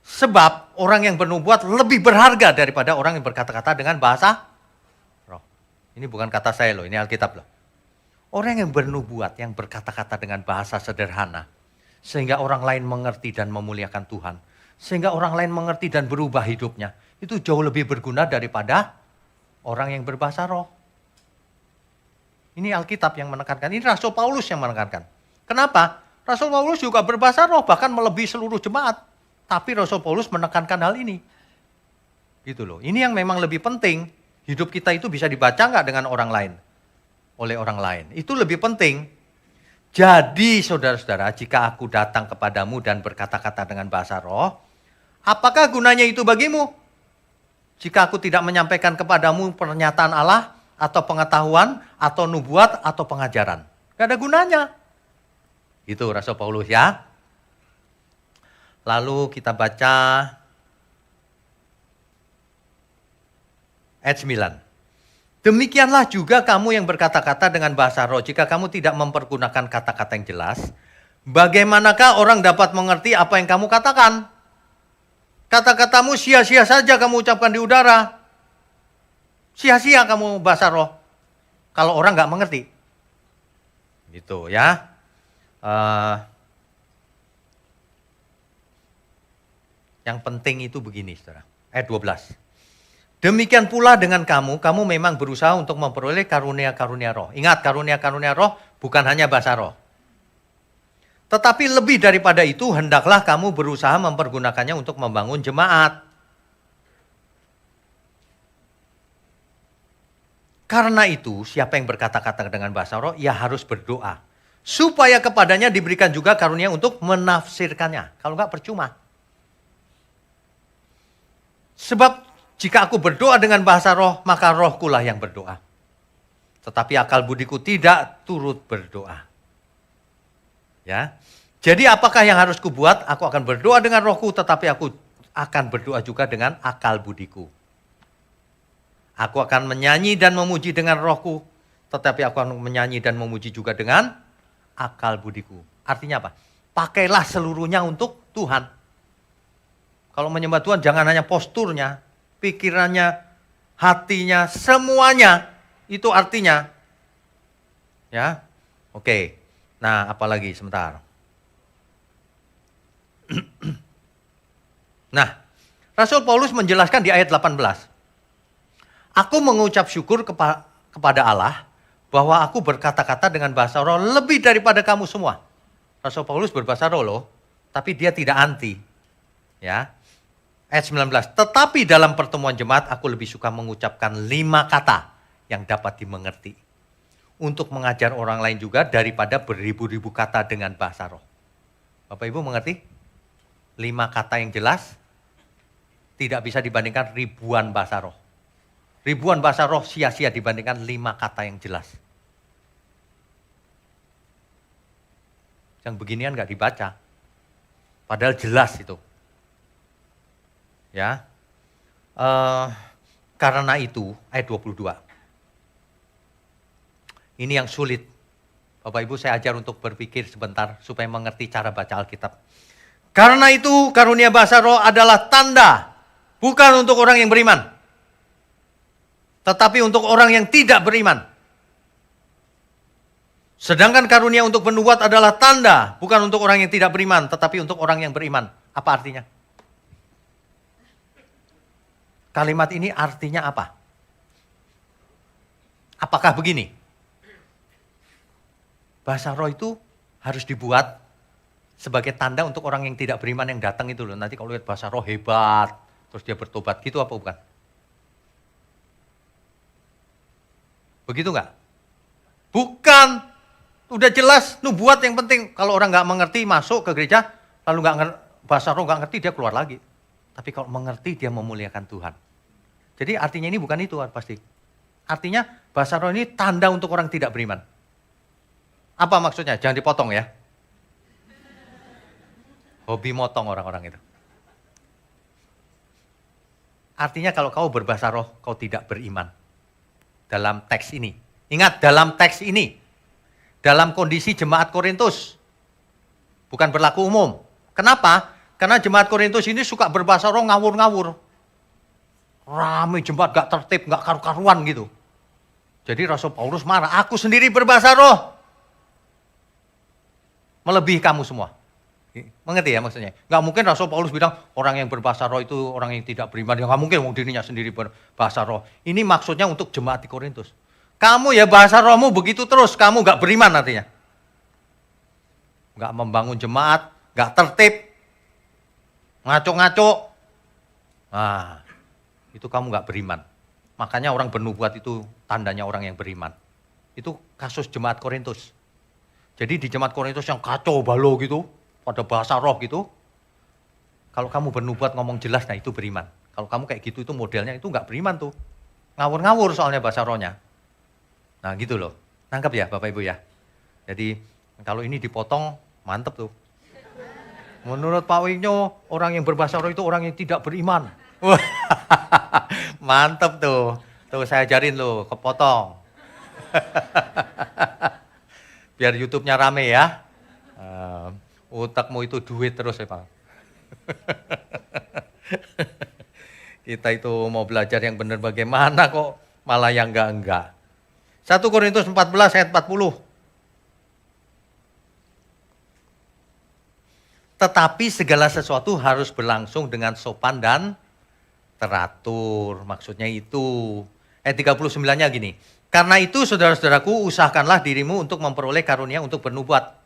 Sebab orang yang bernubuat lebih berharga daripada orang yang berkata-kata dengan bahasa roh. Ini bukan kata saya loh, ini Alkitab loh. Orang yang bernubuat, yang berkata-kata dengan bahasa sederhana. Sehingga orang lain mengerti dan memuliakan Tuhan. Sehingga orang lain mengerti dan berubah hidupnya. Itu jauh lebih berguna daripada orang yang berbahasa roh. Ini Alkitab yang menekankan. Ini Rasul Paulus yang menekankan. Kenapa? Rasul Paulus juga berbahasa roh, bahkan melebihi seluruh jemaat. Tapi Rasul Paulus menekankan hal ini. Gitu loh. Ini yang memang lebih penting. Hidup kita itu bisa dibaca nggak dengan orang lain? Oleh orang lain. Itu lebih penting. Jadi saudara-saudara, jika aku datang kepadamu dan berkata-kata dengan bahasa roh, apakah gunanya itu bagimu? Jika aku tidak menyampaikan kepadamu pernyataan Allah, atau pengetahuan, atau nubuat, atau pengajaran. Gak ada gunanya. Itu Rasul Paulus ya. Lalu kita baca ayat 9. Demikianlah juga kamu yang berkata-kata dengan bahasa roh, jika kamu tidak mempergunakan kata-kata yang jelas, bagaimanakah orang dapat mengerti apa yang kamu katakan? Kata-katamu sia-sia saja kamu ucapkan di udara. Sia-sia kamu bahasa roh. Kalau orang nggak mengerti. Gitu ya. Yang penting itu begini, saudara. Ayat 12. Demikian pula dengan kamu memang berusaha untuk memperoleh karunia-karunia roh. Ingat, karunia-karunia roh bukan hanya bahasa roh. Tetapi lebih daripada itu, hendaklah kamu berusaha mempergunakannya untuk membangun jemaat. Karena itu, siapa yang berkata-kata dengan bahasa roh, ia harus berdoa. Supaya kepadanya diberikan juga karunia untuk menafsirkannya. Kalau enggak, percuma. Sebab jika aku berdoa dengan bahasa roh, maka rohkulah yang berdoa. Tetapi akal budiku tidak turut berdoa. Ya. Jadi apakah yang harus kubuat? Aku akan berdoa dengan rohku, tetapi aku akan berdoa juga dengan akal budiku. Aku akan menyanyi dan memuji dengan rohku, tetapi aku akan menyanyi dan memuji juga dengan akal budiku. Artinya apa? Pakailah seluruhnya untuk Tuhan. Kalau menyembah Tuhan jangan hanya posturnya, pikirannya, hatinya, semuanya. Itu artinya. Ya. Oke. Nah, apalagi sebentar. Nah, Rasul Paulus menjelaskan di ayat 18. Aku mengucap syukur kepada Allah bahwa aku berkata-kata dengan bahasa roh lebih daripada kamu semua. Rasul Paulus berbahasa roh loh, tapi dia tidak anti. Ya. Ayat 19, tetapi dalam pertemuan jemaat aku lebih suka mengucapkan 5 kata yang dapat dimengerti. Untuk mengajar orang lain juga daripada beribu-ribu kata dengan bahasa roh. Bapak Ibu mengerti? 5 kata yang jelas tidak bisa dibandingkan ribuan bahasa roh. Ribuan bahasa roh sia-sia dibandingkan 5 kata yang jelas. Yang beginian gak dibaca. Padahal jelas itu. Ya, karena itu ayat 22. Ini yang sulit. Bapak Ibu saya ajar untuk berpikir sebentar supaya mengerti cara baca Alkitab. Karena itu karunia bahasa roh adalah tanda, bukan untuk orang yang beriman, tetapi untuk orang yang tidak beriman. Sedangkan karunia untuk penubuat adalah tanda, bukan untuk orang yang tidak beriman, tetapi untuk orang yang beriman. Apa artinya? Kalimat ini artinya apa? Apakah begini? Bahasa roh itu harus dibuat sebagai tanda untuk orang yang tidak beriman yang datang itu loh. Nanti kalau lihat bahasa roh hebat, terus dia bertobat, gitu apa bukan? Begitu enggak? Bukan. Udah jelas nubuat yang penting. Kalau orang nggak mengerti masuk ke gereja, lalu bahasa roh nggak ngerti, dia keluar lagi. Tapi kalau mengerti dia memuliakan Tuhan. Jadi artinya ini bukan itu pasti. Artinya bahasa roh ini tanda untuk orang tidak beriman. Apa maksudnya? Jangan dipotong ya. Hobi motong orang-orang itu. Artinya kalau kau berbahasa roh, kau tidak beriman. Dalam teks ini. Ingat, dalam teks ini. Dalam kondisi jemaat Korintus. Bukan berlaku umum. Kenapa? Karena jemaat Korintus ini suka berbahasa roh ngawur-ngawur. Rame jemaat gak tertib, gak karu-karuan gitu. Jadi Rasul Paulus marah, aku sendiri berbahasa roh. Melebihi kamu semua. Mengerti ya maksudnya? Nggak mungkin Rasul Paulus bilang orang yang berbahasa roh itu orang yang tidak beriman. Ya nggak mungkin dirinya sendiri berbahasa roh. Ini maksudnya untuk jemaat di Korintus. Kamu ya bahasa rohmu begitu terus, kamu nggak beriman artinya. Nggak membangun jemaat, nggak tertib, ngaco-ngaco. Nah, itu kamu nggak beriman. Makanya orang bernubuat itu tandanya orang yang beriman. Itu kasus jemaat Korintus. Jadi di jemaat Korintus yang kacau balau gitu, pada bahasa roh gitu, kalau kamu bernubuat ngomong jelas, nah itu beriman. Kalau kamu kayak gitu, itu modelnya itu nggak beriman tuh. Ngawur-ngawur soalnya bahasa rohnya. Nah gitu loh, nangkep ya Bapak Ibu ya. Jadi kalau ini dipotong, mantep tuh. Menurut Pak Winyo, orang yang berbahasa roh itu orang yang tidak beriman. Mantep tuh. Tuh saya ajarin loh, kepotong. Biar YouTube-nya rame ya. Otakmu itu duit terus ya Pak. Kita itu mau belajar yang benar bagaimana kok malah yang enggak. 1 Korintus 14 ayat 40. Tetapi segala sesuatu harus berlangsung dengan sopan dan teratur. Maksudnya itu. Ayat 39-nya gini. Karena itu saudara-saudaraku usahakanlah dirimu untuk memperoleh karunia untuk bernubuat.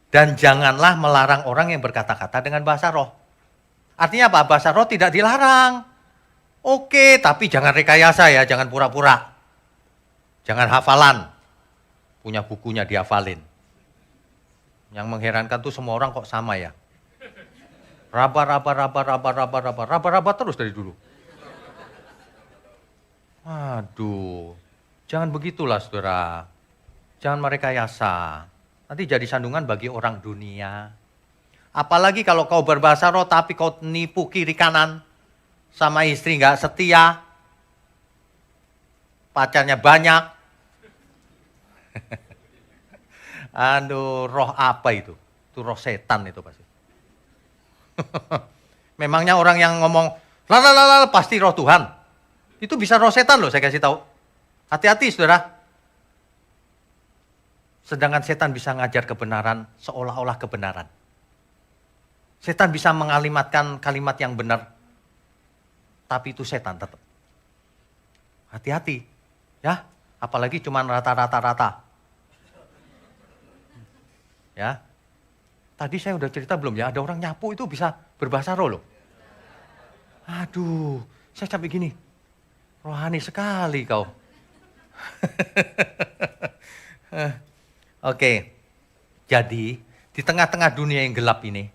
Dan janganlah melarang orang yang berkata-kata dengan bahasa roh. Artinya apa? Bahasa roh tidak dilarang. Oke, tapi jangan rekayasa ya, jangan pura-pura. Jangan hafalan. Punya bukunya dihafalin. Yang mengherankan tuh semua orang kok sama ya. Raba terus dari dulu. Aduh, jangan begitulah saudara. Jangan merekayasa. Nanti jadi sandungan bagi orang dunia. Apalagi kalau kau berbahasa roh tapi kau nipu kiri kanan. Sama istri nggak setia. Pacarnya banyak. Aduh, roh apa itu? Itu roh setan itu pasti. Memangnya orang yang ngomong, lalalala pasti roh Tuhan. Itu bisa roh setan loh, saya kasih tahu. Hati-hati saudara. Sedangkan setan bisa ngajar kebenaran seolah-olah kebenaran. Setan bisa mengalimatkan kalimat yang benar. Tapi itu setan tetap. Hati-hati. Ya, apalagi cuma rata-rata. Ya. Tadi saya udah cerita belum ya, ada orang nyapu itu bisa berbahasa roh loh. Aduh, saya sampai gini. Rohani sekali kau. Oke, jadi di tengah-tengah dunia yang gelap ini,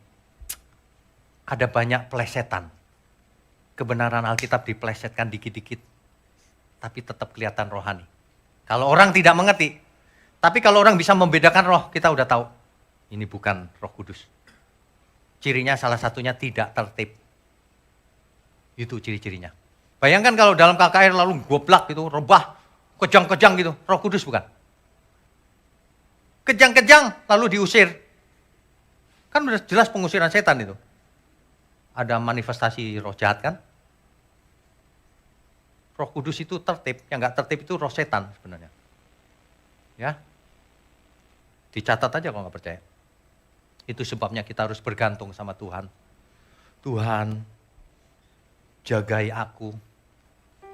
ada banyak plesetan. Kebenaran Alkitab diplesetkan dikit-dikit, tapi tetap kelihatan rohani. Kalau orang tidak mengerti, tapi kalau orang bisa membedakan roh, kita udah tahu. Ini bukan Roh Kudus. Cirinya salah satunya tidak tertib. Itu ciri-cirinya. Bayangkan kalau dalam KKR lalu goblak gitu, rebah, kejang-kejang gitu. Roh Kudus bukan. Kejang-kejang lalu diusir. Kan udah jelas pengusiran setan itu. Ada manifestasi roh jahat kan. Roh Kudus itu tertib. Yang gak tertib itu roh setan sebenarnya. Ya. Dicatat aja kalau gak percaya. Itu sebabnya kita harus bergantung sama Tuhan. Tuhan, jagai aku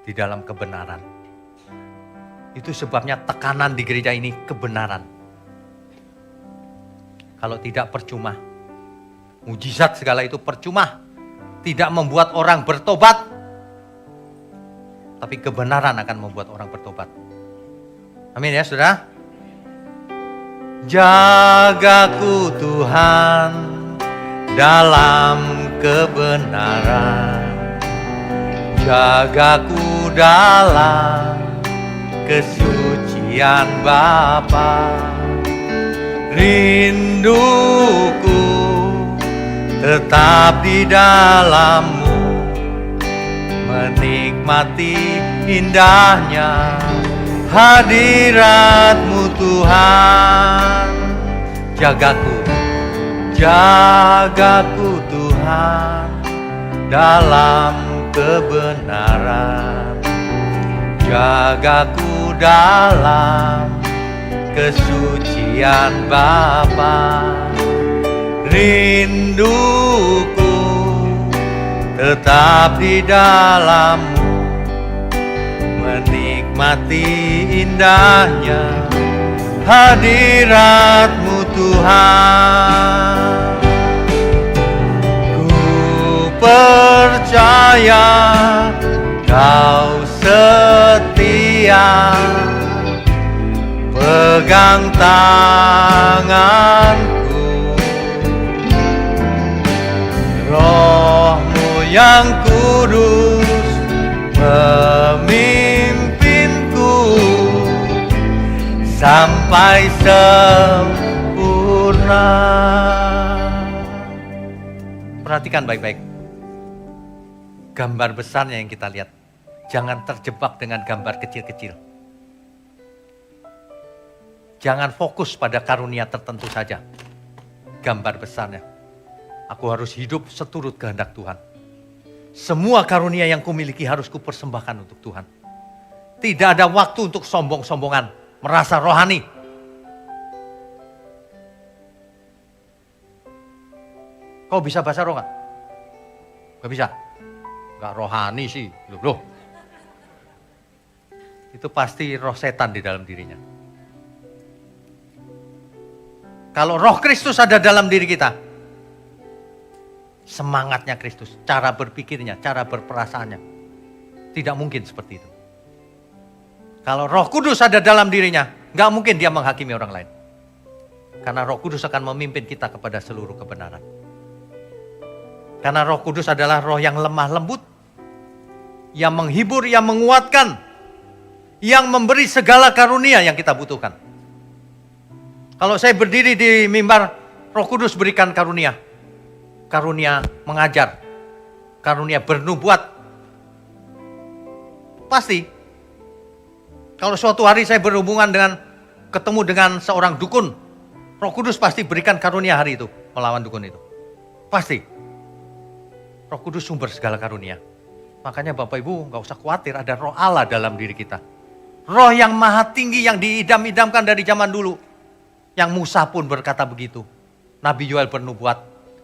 di dalam kebenaran. Itu sebabnya tekanan di gereja ini kebenaran. Kalau tidak percuma. Mujizat segala itu percuma. Tidak membuat orang bertobat. Tapi kebenaran akan membuat orang bertobat. Amin ya saudara. Jagaku Tuhan dalam kebenaran. Jagaku dalam kesucian Bapa. Rinduku tetap di dalam-Mu, menikmati indahnya hadirat-Mu Tuhan. Jagaku, jagaku Tuhan dalam kebenaran. Jagaku dalam kesucian Bapa. rinduku tetap di dalammu, menikmati indahnya hadiratmu Tuhan. Ku percaya Kau setia, pegang tanganku, Roh-Mu yang kudus memimpinku sampai sempurna. Perhatikan baik-baik gambar besarnya yang kita lihat. Jangan terjebak dengan gambar kecil-kecil. Jangan fokus pada karunia tertentu saja. Gambar besarnya. Aku harus hidup seturut kehendak Tuhan. Semua karunia yang kumiliki harus kupersembahkan untuk Tuhan. Tidak ada waktu untuk sombong-sombongan, merasa rohani. Kau bisa bahasa roh gak? Gak bisa? Gak rohani sih. Loh. Itu pasti roh setan di dalam dirinya. Kalau roh Kristus ada dalam diri kita, semangatnya Kristus, cara berpikirnya, cara berperasaannya, tidak mungkin seperti itu. Kalau Roh Kudus ada dalam dirinya, nggak mungkin dia menghakimi orang lain. Karena Roh Kudus akan memimpin kita kepada seluruh kebenaran. Karena Roh Kudus adalah roh yang lemah lembut, yang menghibur, yang menguatkan, yang memberi segala karunia yang kita butuhkan. Kalau saya berdiri di mimbar, Roh Kudus berikan karunia. Karunia mengajar, karunia bernubuat. Pasti. Kalau suatu hari saya berhubungan ketemu dengan seorang dukun, Roh Kudus pasti berikan karunia hari itu, melawan dukun itu. Pasti. Roh Kudus sumber segala karunia. Makanya Bapak Ibu gak usah khawatir, ada roh Allah dalam diri kita. Roh yang maha tinggi yang diidam-idamkan dari zaman dulu. Yang Musa pun berkata begitu. Nabi Yoel bernubuat,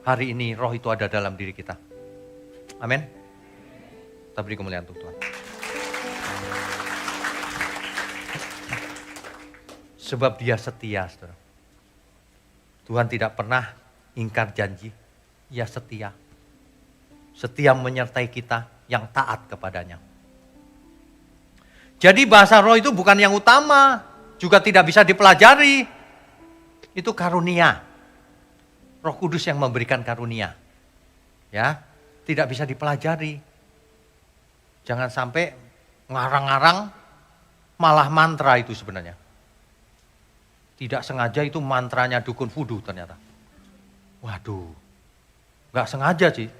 hari ini roh itu ada dalam diri kita. Amin. Kita beri kemuliaan untuk Tuhan. Sebab dia setia, saudara. Tuhan tidak pernah ingkar janji. Ia setia. Setia menyertai kita yang taat kepadanya. Jadi bahasa roh itu bukan yang utama, juga tidak bisa dipelajari. Itu karunia. Roh Kudus yang memberikan karunia. Ya, tidak bisa dipelajari. Jangan sampai ngarang-ngarang malah mantra itu sebenarnya. Tidak sengaja itu mantranya dukun vudu ternyata. Waduh, gak sengaja sih.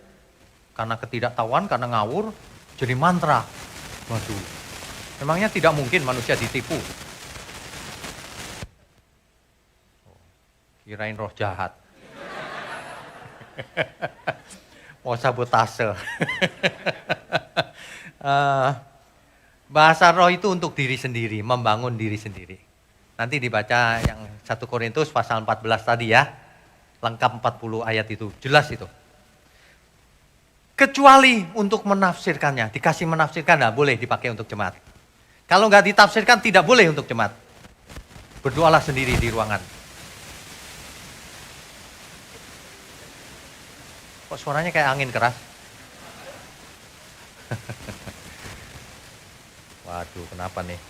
Karena ketidaktahuan, karena ngawur, jadi mantra. Waduh. Memangnya tidak mungkin manusia ditipu. Kirain roh jahat. Mau sabotase. Bahasa roh itu untuk diri sendiri, membangun diri sendiri. Nanti dibaca yang 1 Korintus pasal 14 tadi ya. Lengkap 40 ayat itu, jelas itu. Kecuali untuk menafsirkannya, dikasih menafsirkan nggak boleh dipakai untuk jemaat. Kalau nggak ditafsirkan tidak boleh untuk jemaat. Berdoalah sendiri di ruangan. Kok suaranya kayak angin keras? Waduh, kenapa nih?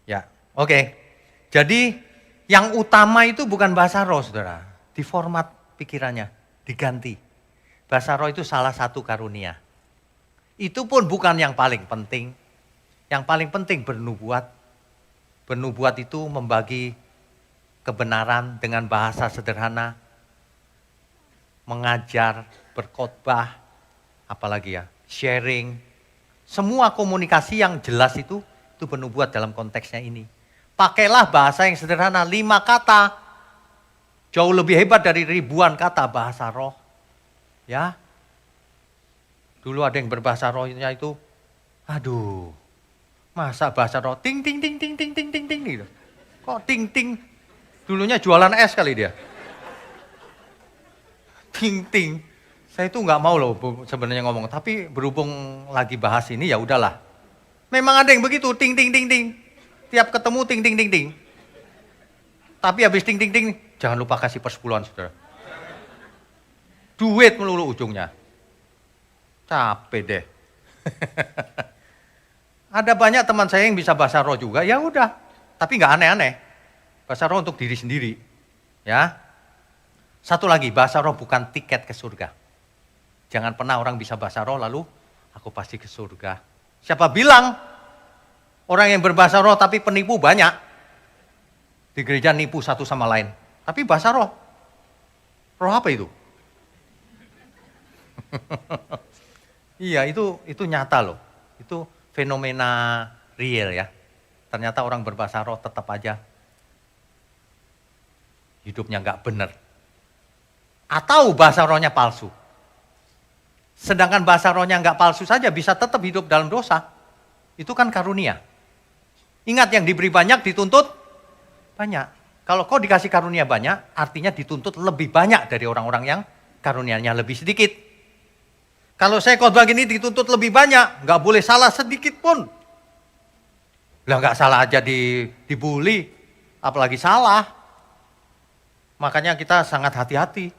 Ya, oke. Jadi yang utama itu bukan bahasa roh, saudara. Diformat pikirannya, diganti. Bahasa roh itu salah satu karunia. Itu pun bukan yang paling penting. Yang paling penting bernubuat. Bernubuat itu membagi kebenaran dengan bahasa sederhana. Mengajar, berkhotbah, apalagi ya, sharing. Semua komunikasi yang jelas itu bernubuat dalam konteksnya ini. Pakailah bahasa yang sederhana, 5 kata. Jauh lebih hebat dari ribuan kata bahasa roh. Ya. Dulu ada yang berbahasa rohnya itu, aduh, Masa bahasa roh ting ting ting ting ting ting ting ting gitu. Kok ting ting? Dulunya jualan es kali dia. Ting ting. Saya itu nggak mau loh sebenarnya ngomong, tapi berhubung lagi bahas ini ya udahlah. Memang ada yang begitu ting ting ting ting. Tiap ketemu ting ting ting ting. Tapi habis ting ting ting, jangan lupa kasih persepuluhan, saudara. Duit melulu ujungnya. Capek deh. Ada banyak teman saya yang bisa bahasa roh juga, ya udah. Tapi nggak aneh-aneh. Bahasa roh untuk diri sendiri. Ya. Satu lagi, bahasa roh bukan tiket ke surga. Jangan pernah orang bisa bahasa roh lalu aku pasti ke surga. Siapa bilang orang yang berbahasa roh tapi penipu banyak. Di gereja nipu satu sama lain. Tapi bahasa roh. Roh apa itu? Iya, itu nyata loh. Itu fenomena real ya. Ternyata orang berbahasa roh tetap aja hidupnya nggak benar. Atau bahasa rohnya palsu. Sedangkan bahasa rohnya nggak palsu saja bisa tetap hidup dalam dosa. Itu kan karunia. Ingat, yang diberi banyak dituntut banyak. Kalau kau dikasih karunia banyak, artinya dituntut lebih banyak dari orang-orang yang karunianya lebih sedikit. Kalau saya khotbah gini dituntut lebih banyak, nggak boleh salah sedikit pun. Lah nggak salah aja dibully, apalagi salah. Makanya kita sangat hati-hati.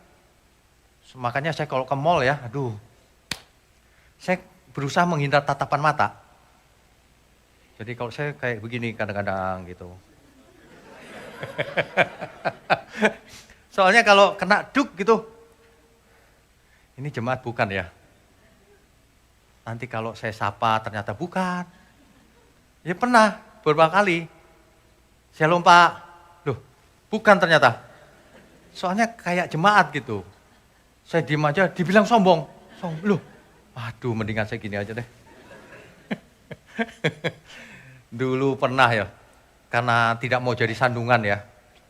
Makanya saya kalau ke mall ya, aduh, saya berusaha menghindar tatapan mata. Jadi kalau saya kayak begini kadang-kadang gitu. Soalnya kalau kena duk gitu, ini jemaat bukan ya. Nanti kalau saya sapa ternyata bukan. Ya pernah beberapa kali. Saya lompat, loh bukan ternyata. Soalnya kayak jemaat gitu. Saya diem aja, dibilang sombong. Loh, aduh mendingan saya gini aja deh. Dulu pernah ya, karena tidak mau jadi sandungan ya.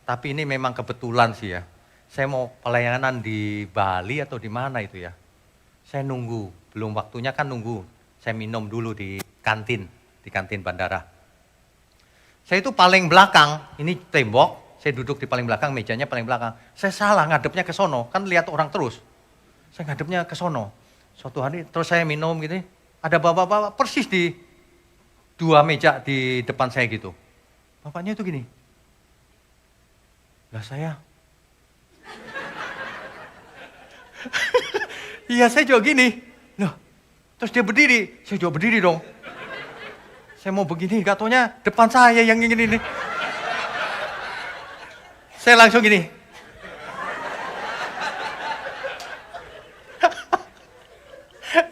Tapi ini memang kebetulan sih ya. Saya mau pelayanan di Bali atau di mana itu ya. Saya nunggu. Belum waktunya kan nunggu. Saya minum dulu di kantin bandara. Saya itu paling belakang, ini tembok, saya duduk di paling belakang, mejanya paling belakang. Saya salah ngadepnya ke sono, kan lihat orang terus. Saya ngadepnya ke sono. Suatu hari terus saya minum gitu, ada bapak-bapak persis di dua meja di depan saya gitu. Bapaknya itu gini. Lah saya. Iya saya juga gini. Loh, terus dia berdiri, saya juga berdiri dong. Saya mau begini, gak taunya depan saya yang ingin ini. Saya langsung gini.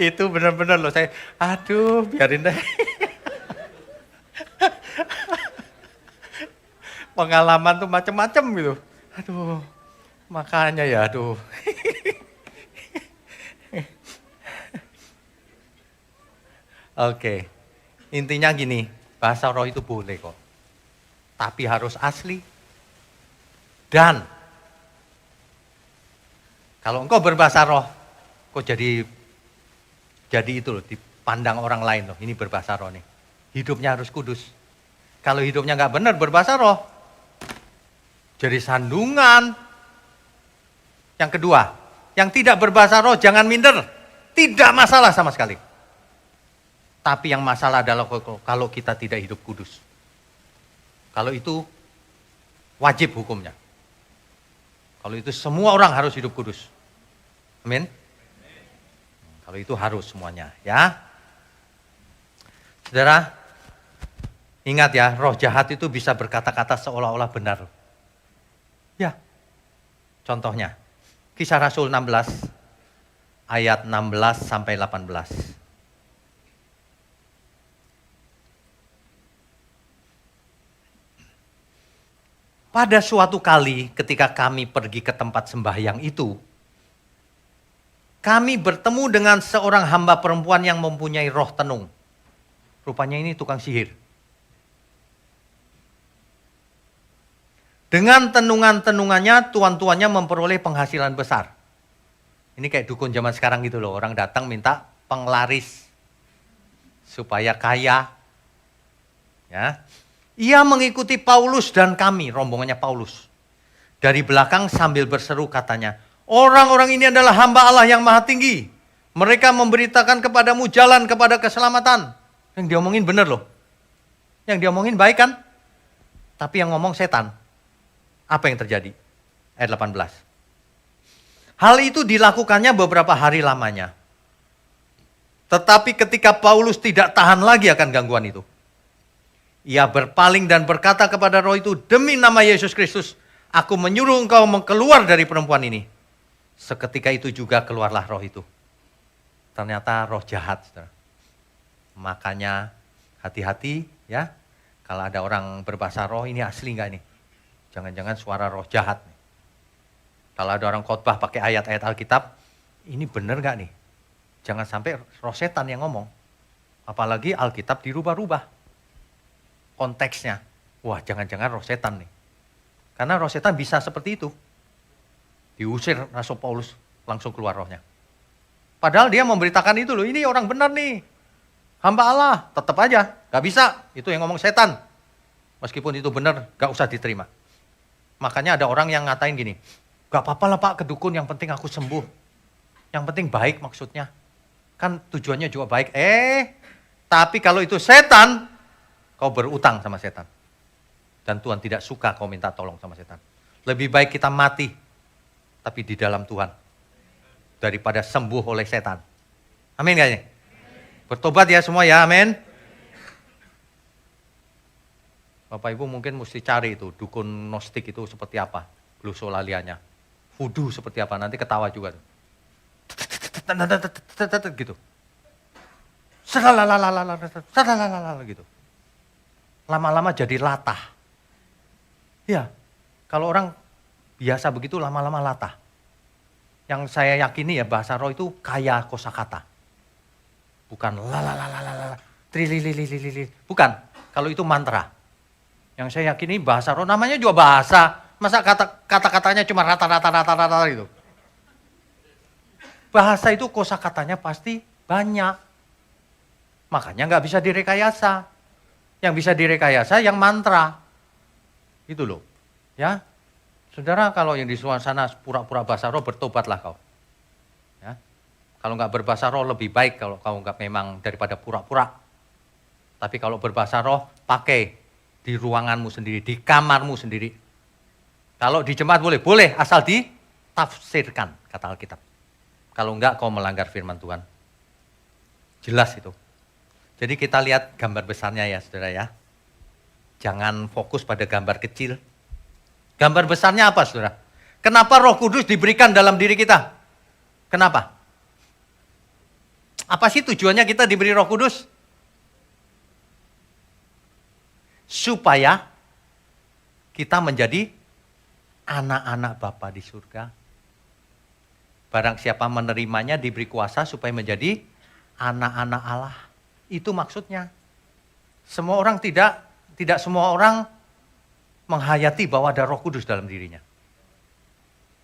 Itu benar-benar loh, saya, aduh biarin deh. Pengalaman tuh macam-macam gitu. Aduh, makanya ya aduh. Oke, intinya gini, bahasa roh itu boleh kok. Tapi harus asli. Dan, kalau engkau berbahasa roh, kok jadi itu loh, dipandang orang lain loh, ini berbahasa roh nih. Hidupnya harus kudus. Kalau hidupnya nggak benar berbahasa roh, jadi sandungan. Yang kedua, yang tidak berbahasa roh jangan minder. Tidak masalah sama sekali. Tapi yang masalah adalah kalau kita tidak hidup kudus. Kalau itu wajib hukumnya. Kalau itu semua orang harus hidup kudus. Amin. Kalau itu harus semuanya ya. Saudara, ingat ya, roh jahat itu bisa berkata-kata seolah-olah benar. Ya, contohnya, Kisah Rasul 16, ayat 16 sampai 18. Pada suatu kali ketika kami pergi ke tempat sembahyang itu, kami bertemu dengan seorang hamba perempuan yang mempunyai roh tenung. Rupanya ini tukang sihir. Dengan tenungan-tenungannya, tuan-tuannya memperoleh penghasilan besar. Ini kayak dukun zaman sekarang gitu loh. Orang datang minta penglaris supaya kaya. Ya. Ia mengikuti Paulus dan kami, rombongannya Paulus. Dari belakang sambil berseru katanya, orang-orang ini adalah hamba Allah yang maha tinggi. Mereka memberitakan kepadamu jalan kepada keselamatan. Yang diomongin benar loh. Yang diomongin baik kan? Tapi yang ngomong setan. Apa yang terjadi? Ayat 18. Hal itu dilakukannya beberapa hari lamanya. Tetapi ketika Paulus tidak tahan lagi akan gangguan itu, ia berpaling dan berkata kepada roh itu, demi nama Yesus Kristus, aku menyuruh engkau keluar dari perempuan ini. Seketika itu juga keluarlah roh itu. Ternyata roh jahat, saudara. Makanya hati-hati ya. Kalau ada orang berbahasa roh, ini asli enggak nih? Jangan-jangan suara roh jahat nih. Kalau ada orang khotbah pakai ayat-ayat Alkitab, ini benar enggak nih? Jangan sampai roh setan yang ngomong. Apalagi Alkitab dirubah-rubah konteksnya. Wah, jangan-jangan roh setan nih. Karena roh setan bisa seperti itu. Diusir Rasul Paulus, langsung keluar rohnya. Padahal dia memberitakan itu loh, ini orang benar nih. Hamba Allah, tetap aja, gak bisa. Itu yang ngomong setan. Meskipun itu benar, gak usah diterima. Makanya ada orang yang ngatain gini, gak apa-apa lah Pak ke dukun, yang penting aku sembuh. Yang penting baik maksudnya. Kan tujuannya juga baik. Tapi kalau itu setan, kau berutang sama setan. Dan Tuhan tidak suka kau minta tolong sama setan. Lebih baik kita mati, tapi di dalam Tuhan. Daripada sembuh oleh setan. Amin kayaknya. Bertobat ya semua ya, amin. Bapak Ibu mungkin mesti cari itu, dukun gnostik itu seperti apa. Glosolalianya. Voodoo seperti apa, nanti ketawa juga. Gitu. Gitu. Lama-lama jadi latah. Ya, kalau orang biasa begitu lama-lama latah. Yang saya yakini ya bahasa roh itu kaya kosakata. Bukan lalalala, trililililili. Bukan, kalau itu mantra. Yang saya yakini bahasa roh namanya juga bahasa. Masa kata-katanya cuma rata-rata gitu. Bahasa itu kosakatanya pasti banyak. Makanya nggak bisa direkayasa. Yang bisa direkayasa yang mantra. Itu loh. Ya. Saudara kalau yang di suasana pura-pura bahasa roh, bertobatlah kau. Ya. Kalau nggak berbahasa roh lebih baik kalau kau nggak memang daripada pura-pura. Tapi kalau berbahasa roh, pakai di ruanganmu sendiri, di kamarmu sendiri. Kalau di jemaat boleh, boleh asal ditafsirkan kata Alkitab. Kalau enggak kau melanggar firman Tuhan. Jelas itu. Jadi kita lihat gambar besarnya ya saudara ya. Jangan fokus pada gambar kecil. Gambar besarnya apa saudara? Kenapa Roh Kudus diberikan dalam diri kita? Kenapa? Apa sih tujuannya kita diberi Roh Kudus? Supaya kita menjadi anak-anak Bapa di surga. Barang siapa menerimanya diberi kuasa supaya menjadi anak-anak Allah. Itu maksudnya. Semua orang tidak semua orang menghayati bahwa ada Roh Kudus dalam dirinya.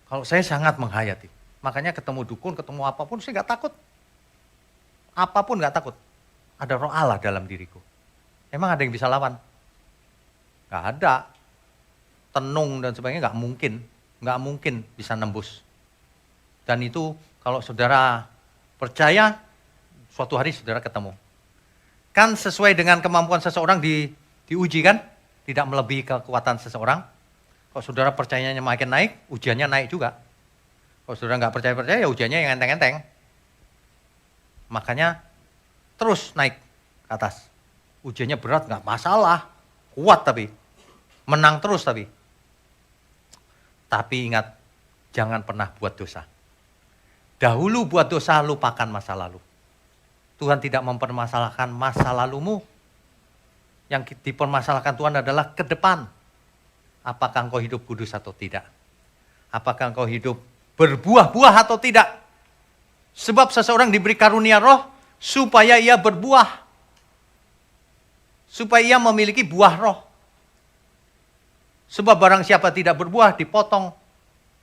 Kalau saya sangat menghayati. Makanya ketemu dukun, ketemu apapun saya nggak takut. Apapun nggak takut. Ada Roh Allah dalam diriku. Emang ada yang bisa lawan? Nggak ada. Tenung dan sebagainya nggak mungkin. Nggak mungkin bisa nembus. Dan itu kalau saudara percaya, suatu hari saudara ketemu. Kan sesuai dengan kemampuan seseorang diuji kan? Tidak melebihi kekuatan seseorang. Kalau saudara percayanya makin naik, ujiannya naik juga. Kalau saudara nggak percaya, ya ujiannya yang enteng-enteng. Makanya terus naik ke atas. Ujiannya berat nggak masalah. Kuat tapi. Menang terus tapi. Tapi ingat, jangan pernah buat dosa. Dahulu buat dosa, lupakan masa lalu. Tuhan tidak mempermasalahkan masa lalumu. Yang dipermasalahkan Tuhan adalah ke depan. Apakah engkau hidup kudus atau tidak? Apakah engkau hidup berbuah-buah atau tidak? Sebab seseorang diberi karunia roh supaya ia berbuah. Supaya ia memiliki buah roh. Sebab barang siapa tidak berbuah dipotong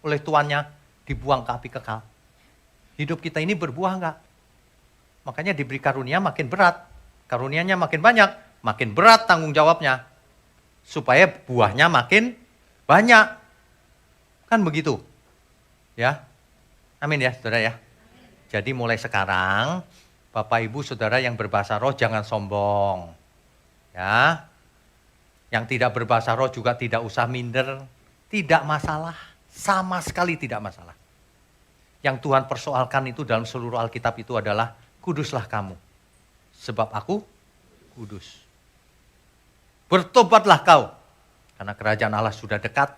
oleh tuannya, dibuang ke api kekal. Hidup kita ini berbuah enggak? Makanya diberi karunia makin berat. Karunianya makin banyak, makin berat tanggung jawabnya, supaya buahnya makin banyak. Kan begitu. Ya. Amin ya, saudara ya. Jadi mulai sekarang, Bapak Ibu Saudara yang berbahasa roh jangan sombong. Ya. Yang tidak berbahasa roh juga tidak usah minder. Tidak masalah. Sama sekali tidak masalah. Yang Tuhan persoalkan itu dalam seluruh Alkitab itu adalah kuduslah kamu. Sebab aku kudus. Bertobatlah kau. Karena kerajaan Allah sudah dekat.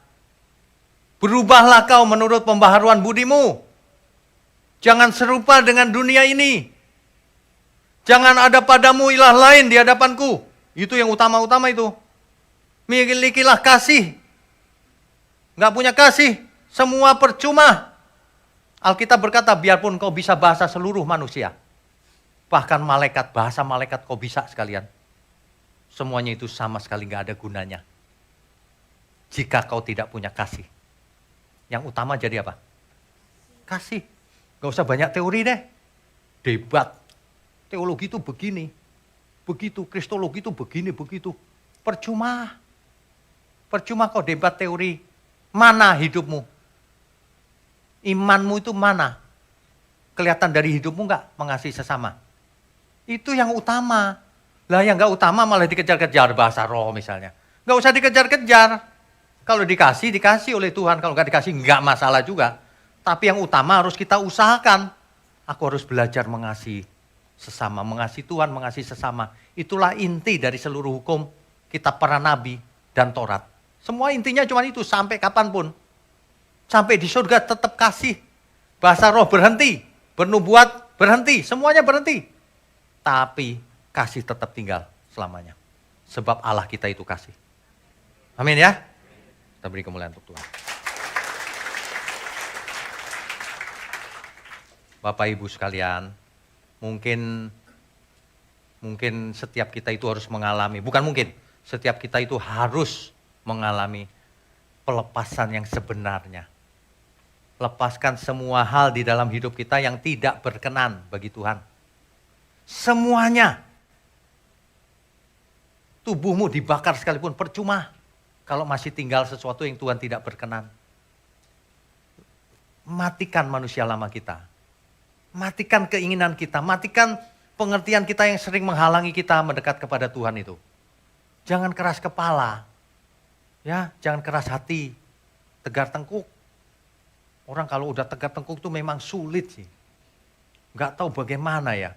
Berubahlah kau menurut pembaharuan budimu. Jangan serupa dengan dunia ini. Jangan ada padamu ilah lain di hadapanku. Itu yang utama-utama itu. Milikilah kasih. Nggak punya kasih, semua percuma. Alkitab berkata, biarpun kau bisa bahasa seluruh manusia. Bahkan malaikat, bahasa malaikat kau bisa sekalian. Semuanya itu sama sekali nggak ada gunanya. Jika kau tidak punya kasih. Yang utama jadi apa? Kasih. Nggak usah banyak teori deh. Debat. Teologi itu begini. Begitu. Kristologi itu begini, begitu. Percuma. Percuma kau debat teori. Mana hidupmu? Imanmu itu mana? Kelihatan dari hidupmu nggak mengasihi sesama? Itu yang utama. Lah yang nggak utama malah dikejar-kejar bahasa roh misalnya. Nggak usah dikejar-kejar. Kalau dikasih, dikasih oleh Tuhan. Kalau nggak dikasih, nggak masalah juga. Tapi yang utama harus kita usahakan. Aku harus belajar mengasihi sesama. Mengasihi Tuhan, mengasihi sesama. Itulah inti dari seluruh hukum kitab para nabi dan Taurat. Semua intinya cuma itu sampai kapanpun. Sampai di surga tetap kasih. Bahasa roh berhenti. Bernubuat berhenti. Semuanya berhenti. Tapi kasih tetap tinggal selamanya. Sebab Allah kita itu kasih. Amin ya. Kita beri kemuliaan untuk Tuhan. Bapak Ibu sekalian. Mungkin setiap kita itu harus mengalami. Bukan mungkin. Setiap kita itu harus mengalami pelepasan yang sebenarnya. Lepaskan semua hal di dalam hidup kita yang tidak berkenan bagi Tuhan. Semuanya. Tubuhmu dibakar sekalipun percuma. Kalau masih tinggal sesuatu yang Tuhan tidak berkenan. Matikan manusia lama kita. Matikan keinginan kita. Matikan pengertian kita yang sering menghalangi kita mendekat kepada Tuhan itu. Jangan keras kepala. Ya, jangan keras hati. Tegar tengkuk. Orang kalau udah tegar tengkuk itu memang sulit sih. Nggak tahu bagaimana ya.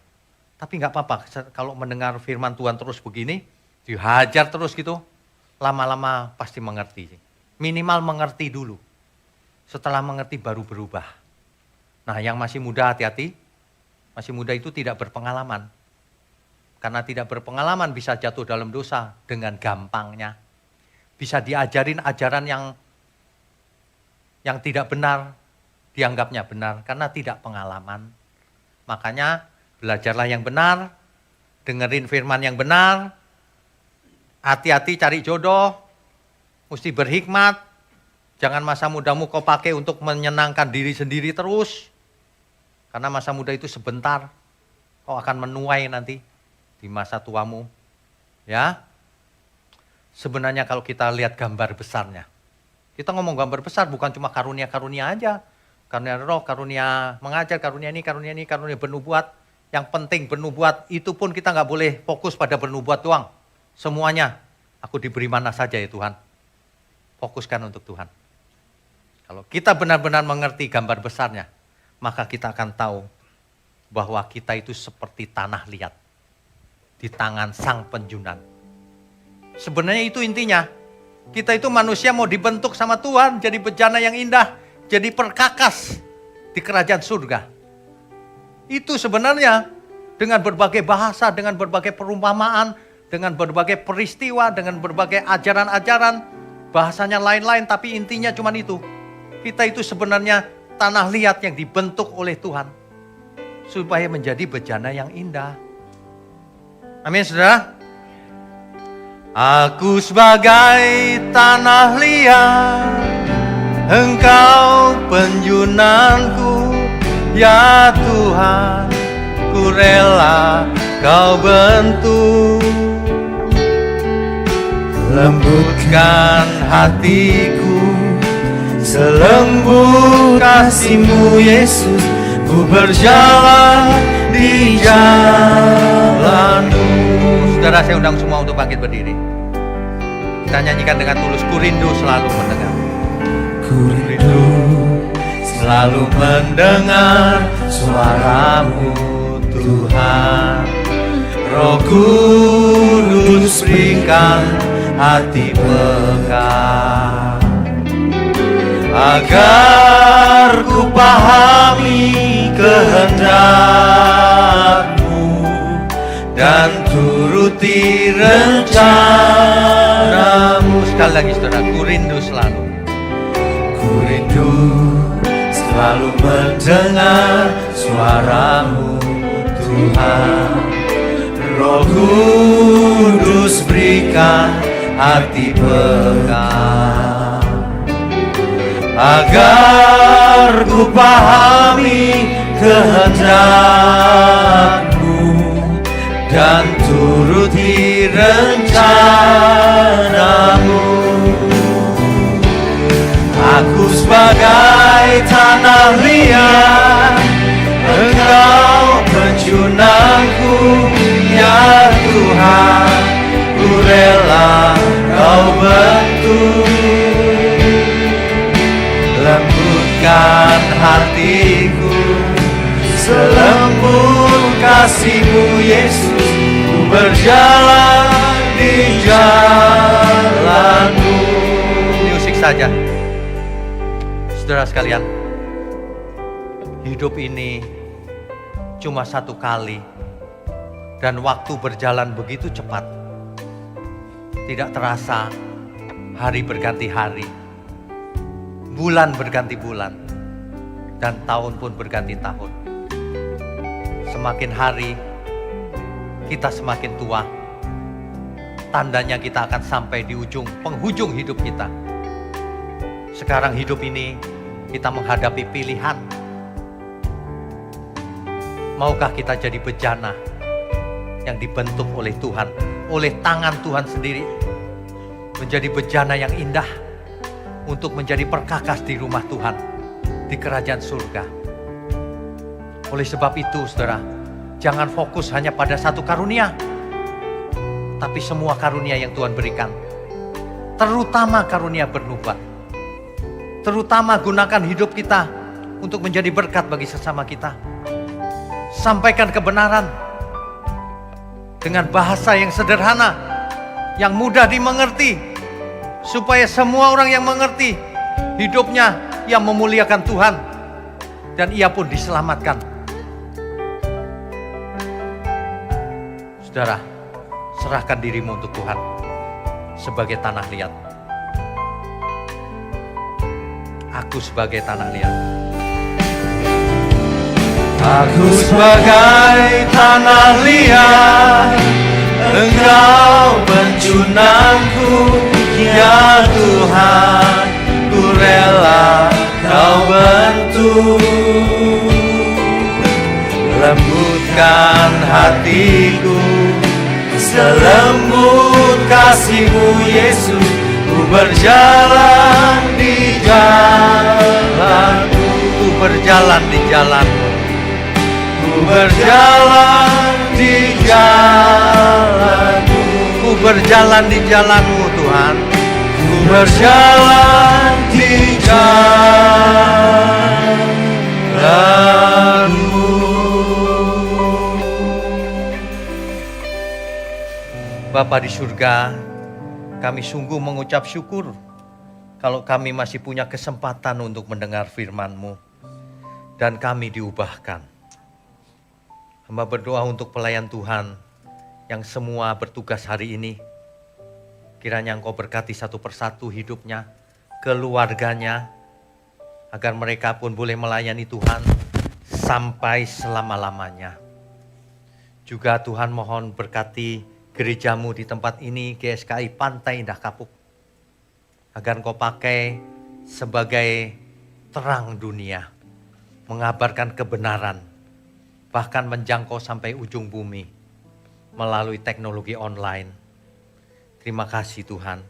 Tapi nggak apa-apa. Kalau mendengar firman Tuhan terus begini, dihajar terus gitu, lama-lama pasti mengerti. Minimal mengerti dulu. Setelah mengerti baru berubah. Nah yang masih muda hati-hati. Masih muda itu tidak berpengalaman. Karena tidak berpengalaman bisa jatuh dalam dosa dengan gampangnya. Bisa diajarin ajaran yang tidak benar, dianggapnya benar karena tidak pengalaman. Makanya belajarlah yang benar, dengerin firman yang benar, hati-hati cari jodoh, mesti berhikmat, jangan masa mudamu kau pakai untuk menyenangkan diri sendiri terus, karena masa muda itu sebentar, kau akan menuai nanti di masa tuamu. Ya, sebenarnya kalau kita lihat gambar besarnya, kita ngomong gambar besar bukan cuma karunia-karunia aja. Karunia roh, karunia mengajar, karunia ini, karunia bernubuat. Yang penting bernubuat, itu pun kita nggak boleh fokus pada bernubuat doang. Semuanya, aku diberi mana saja ya Tuhan. Fokuskan untuk Tuhan. Kalau kita benar-benar mengerti gambar besarnya, maka kita akan tahu bahwa kita itu seperti tanah liat. Di tangan sang penjunan. Sebenarnya itu intinya. Kita itu manusia mau dibentuk sama Tuhan, jadi bejana yang indah, jadi perkakas di kerajaan surga. Itu sebenarnya dengan berbagai bahasa, dengan berbagai perumpamaan, dengan berbagai peristiwa, dengan berbagai ajaran-ajaran, bahasanya lain-lain, tapi intinya cuma itu. Kita itu sebenarnya tanah liat yang dibentuk oleh Tuhan, supaya menjadi bejana yang indah. Amin, saudara. Aku sebagai tanah liat, Engkau penjunanku, ya Tuhan, ku rela Kau bentuk. lembutkan hatiku, selembut kasih-Mu Yesus, ku berjalan di jalan-Mu. Saudara, saya undang semua untuk bangkit berdiri. Kita nyanyikan dengan tulus, ku rindu selalu mendengar. Ku rindu selalu mendengar suara-Mu Tuhan. Roh Kudus berikan hati peka, agar ku pahami kehendak-Mu dan turuti rencana-Mu. Sekali lagi saudara, ku rindu selalu. Ku rindu selalu mendengar suara-Mu Tuhan. Roh Kudus berikan hati peka, agar ku pahami kehendak-Mu dan turuti rencana-Mu. Aku sebagai tanah liat, Engkau penjunanku, ya Tuhan, ku rela Kau bentuk. Lembutkan hatiku, selembut kasih-Mu Yesus, ku berjalan di jalan-Mu. Musik saja. Saudara sekalian, hidup ini cuma satu kali, dan waktu berjalan begitu cepat. Tidak terasa hari berganti hari, bulan berganti bulan, dan tahun pun berganti tahun. Semakin hari kita semakin tua, tandanya kita akan sampai di penghujung hidup kita. Sekarang hidup ini kita menghadapi pilihan. Maukah kita jadi bejana yang dibentuk oleh Tuhan, oleh tangan Tuhan sendiri, menjadi bejana yang indah untuk menjadi perkakas di rumah Tuhan, di kerajaan surga. Oleh sebab itu saudara, jangan fokus hanya pada satu karunia, tapi semua karunia yang Tuhan berikan. Terutama karunia bernubuat. Terutama gunakan hidup kita untuk menjadi berkat bagi sesama kita. Sampaikan kebenaran dengan bahasa yang sederhana, yang mudah dimengerti, supaya semua orang yang mengerti hidupnya yang memuliakan Tuhan, dan ia pun diselamatkan. Saudara, serahkan dirimu untuk Tuhan sebagai tanah liat. Aku sebagai tanah liat. Aku sebagai tanah liat, Engkau penjunanku, ya Tuhan, ku rela Kau bentuk. Lembutkan hatiku, selembut kasih-Mu Yesus, ku berjalan di jalan-Mu. Ku berjalan di jalan-Mu. Ku berjalan di jalan-Mu. Ku berjalan di jalan-Mu Tuhan. Ku berjalan di jalan-Mu. Bapa di surga, kami sungguh mengucap syukur kalau kami masih punya kesempatan untuk mendengar firman-Mu dan kami diubahkan. Hamba berdoa untuk pelayan Tuhan yang semua bertugas hari ini. Kiranya Engkau berkati satu persatu hidupnya, keluarganya, agar mereka pun boleh melayani Tuhan sampai selama-lamanya. Juga Tuhan mohon berkati gereja-Mu di tempat ini, GSKI Pantai Indah Kapuk, agar Engkau pakai sebagai terang dunia, mengabarkan kebenaran, bahkan menjangkau sampai ujung bumi melalui teknologi online. Terima kasih Tuhan.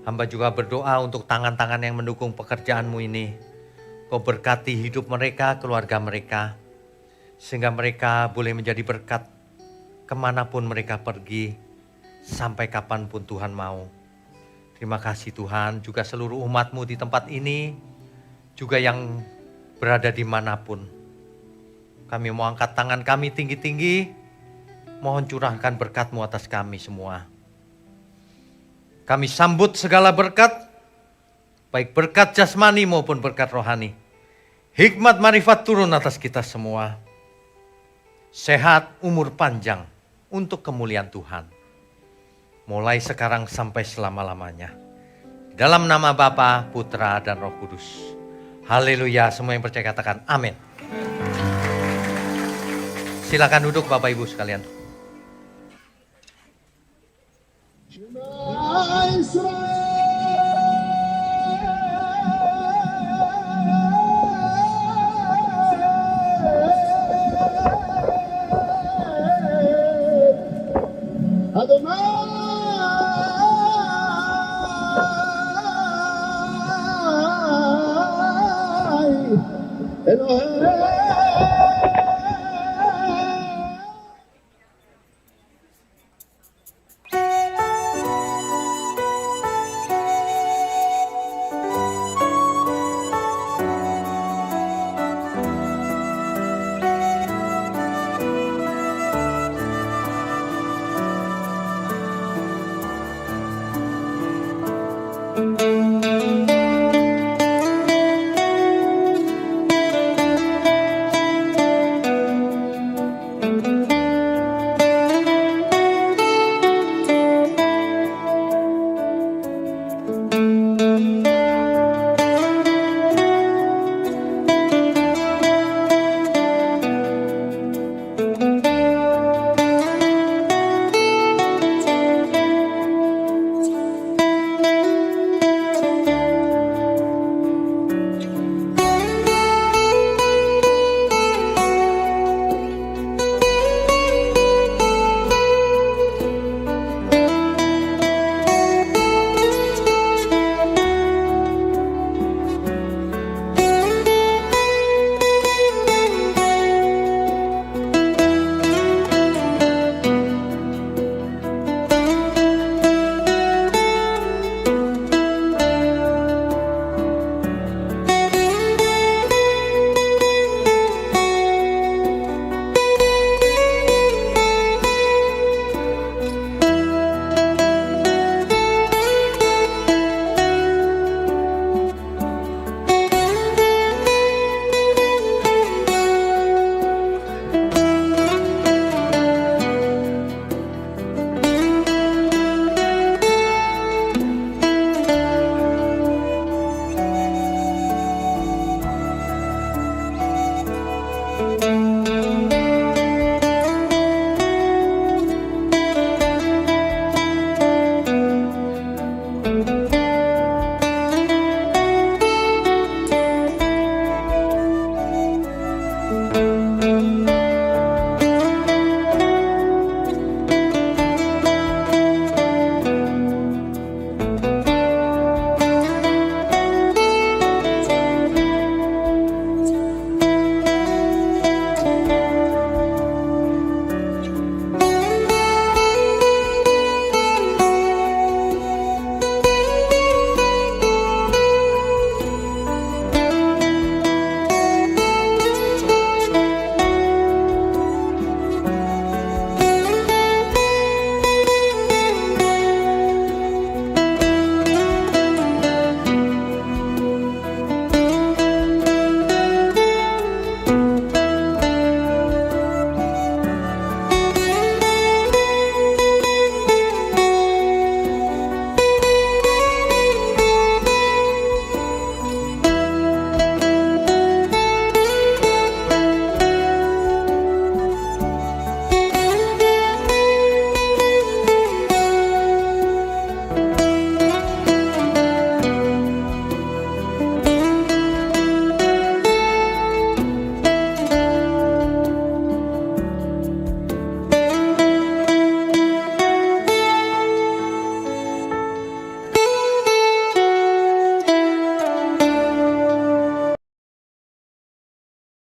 Hamba juga berdoa untuk tangan-tangan yang mendukung pekerjaanmu ini. Kau berkati hidup mereka, keluarga mereka. Sehingga mereka boleh menjadi berkat kemanapun mereka pergi. Sampai kapanpun Tuhan mau. Terima kasih Tuhan, juga seluruh umat-Mu di tempat ini. Juga yang berada dimanapun. Kami mau angkat tangan kami tinggi-tinggi. Mohon curahkan berkat-Mu atas kami semua. Kami sambut segala berkat, baik berkat jasmani maupun berkat rohani. Hikmat marifat turun atas kita semua. Sehat, umur panjang untuk kemuliaan Tuhan. Mulai sekarang sampai selama-lamanya. Dalam nama Bapa, Putra, dan Roh Kudus. Haleluya, semua yang percaya katakan amin. Silakan duduk Bapak Ibu sekalian. Adonai, Elohim.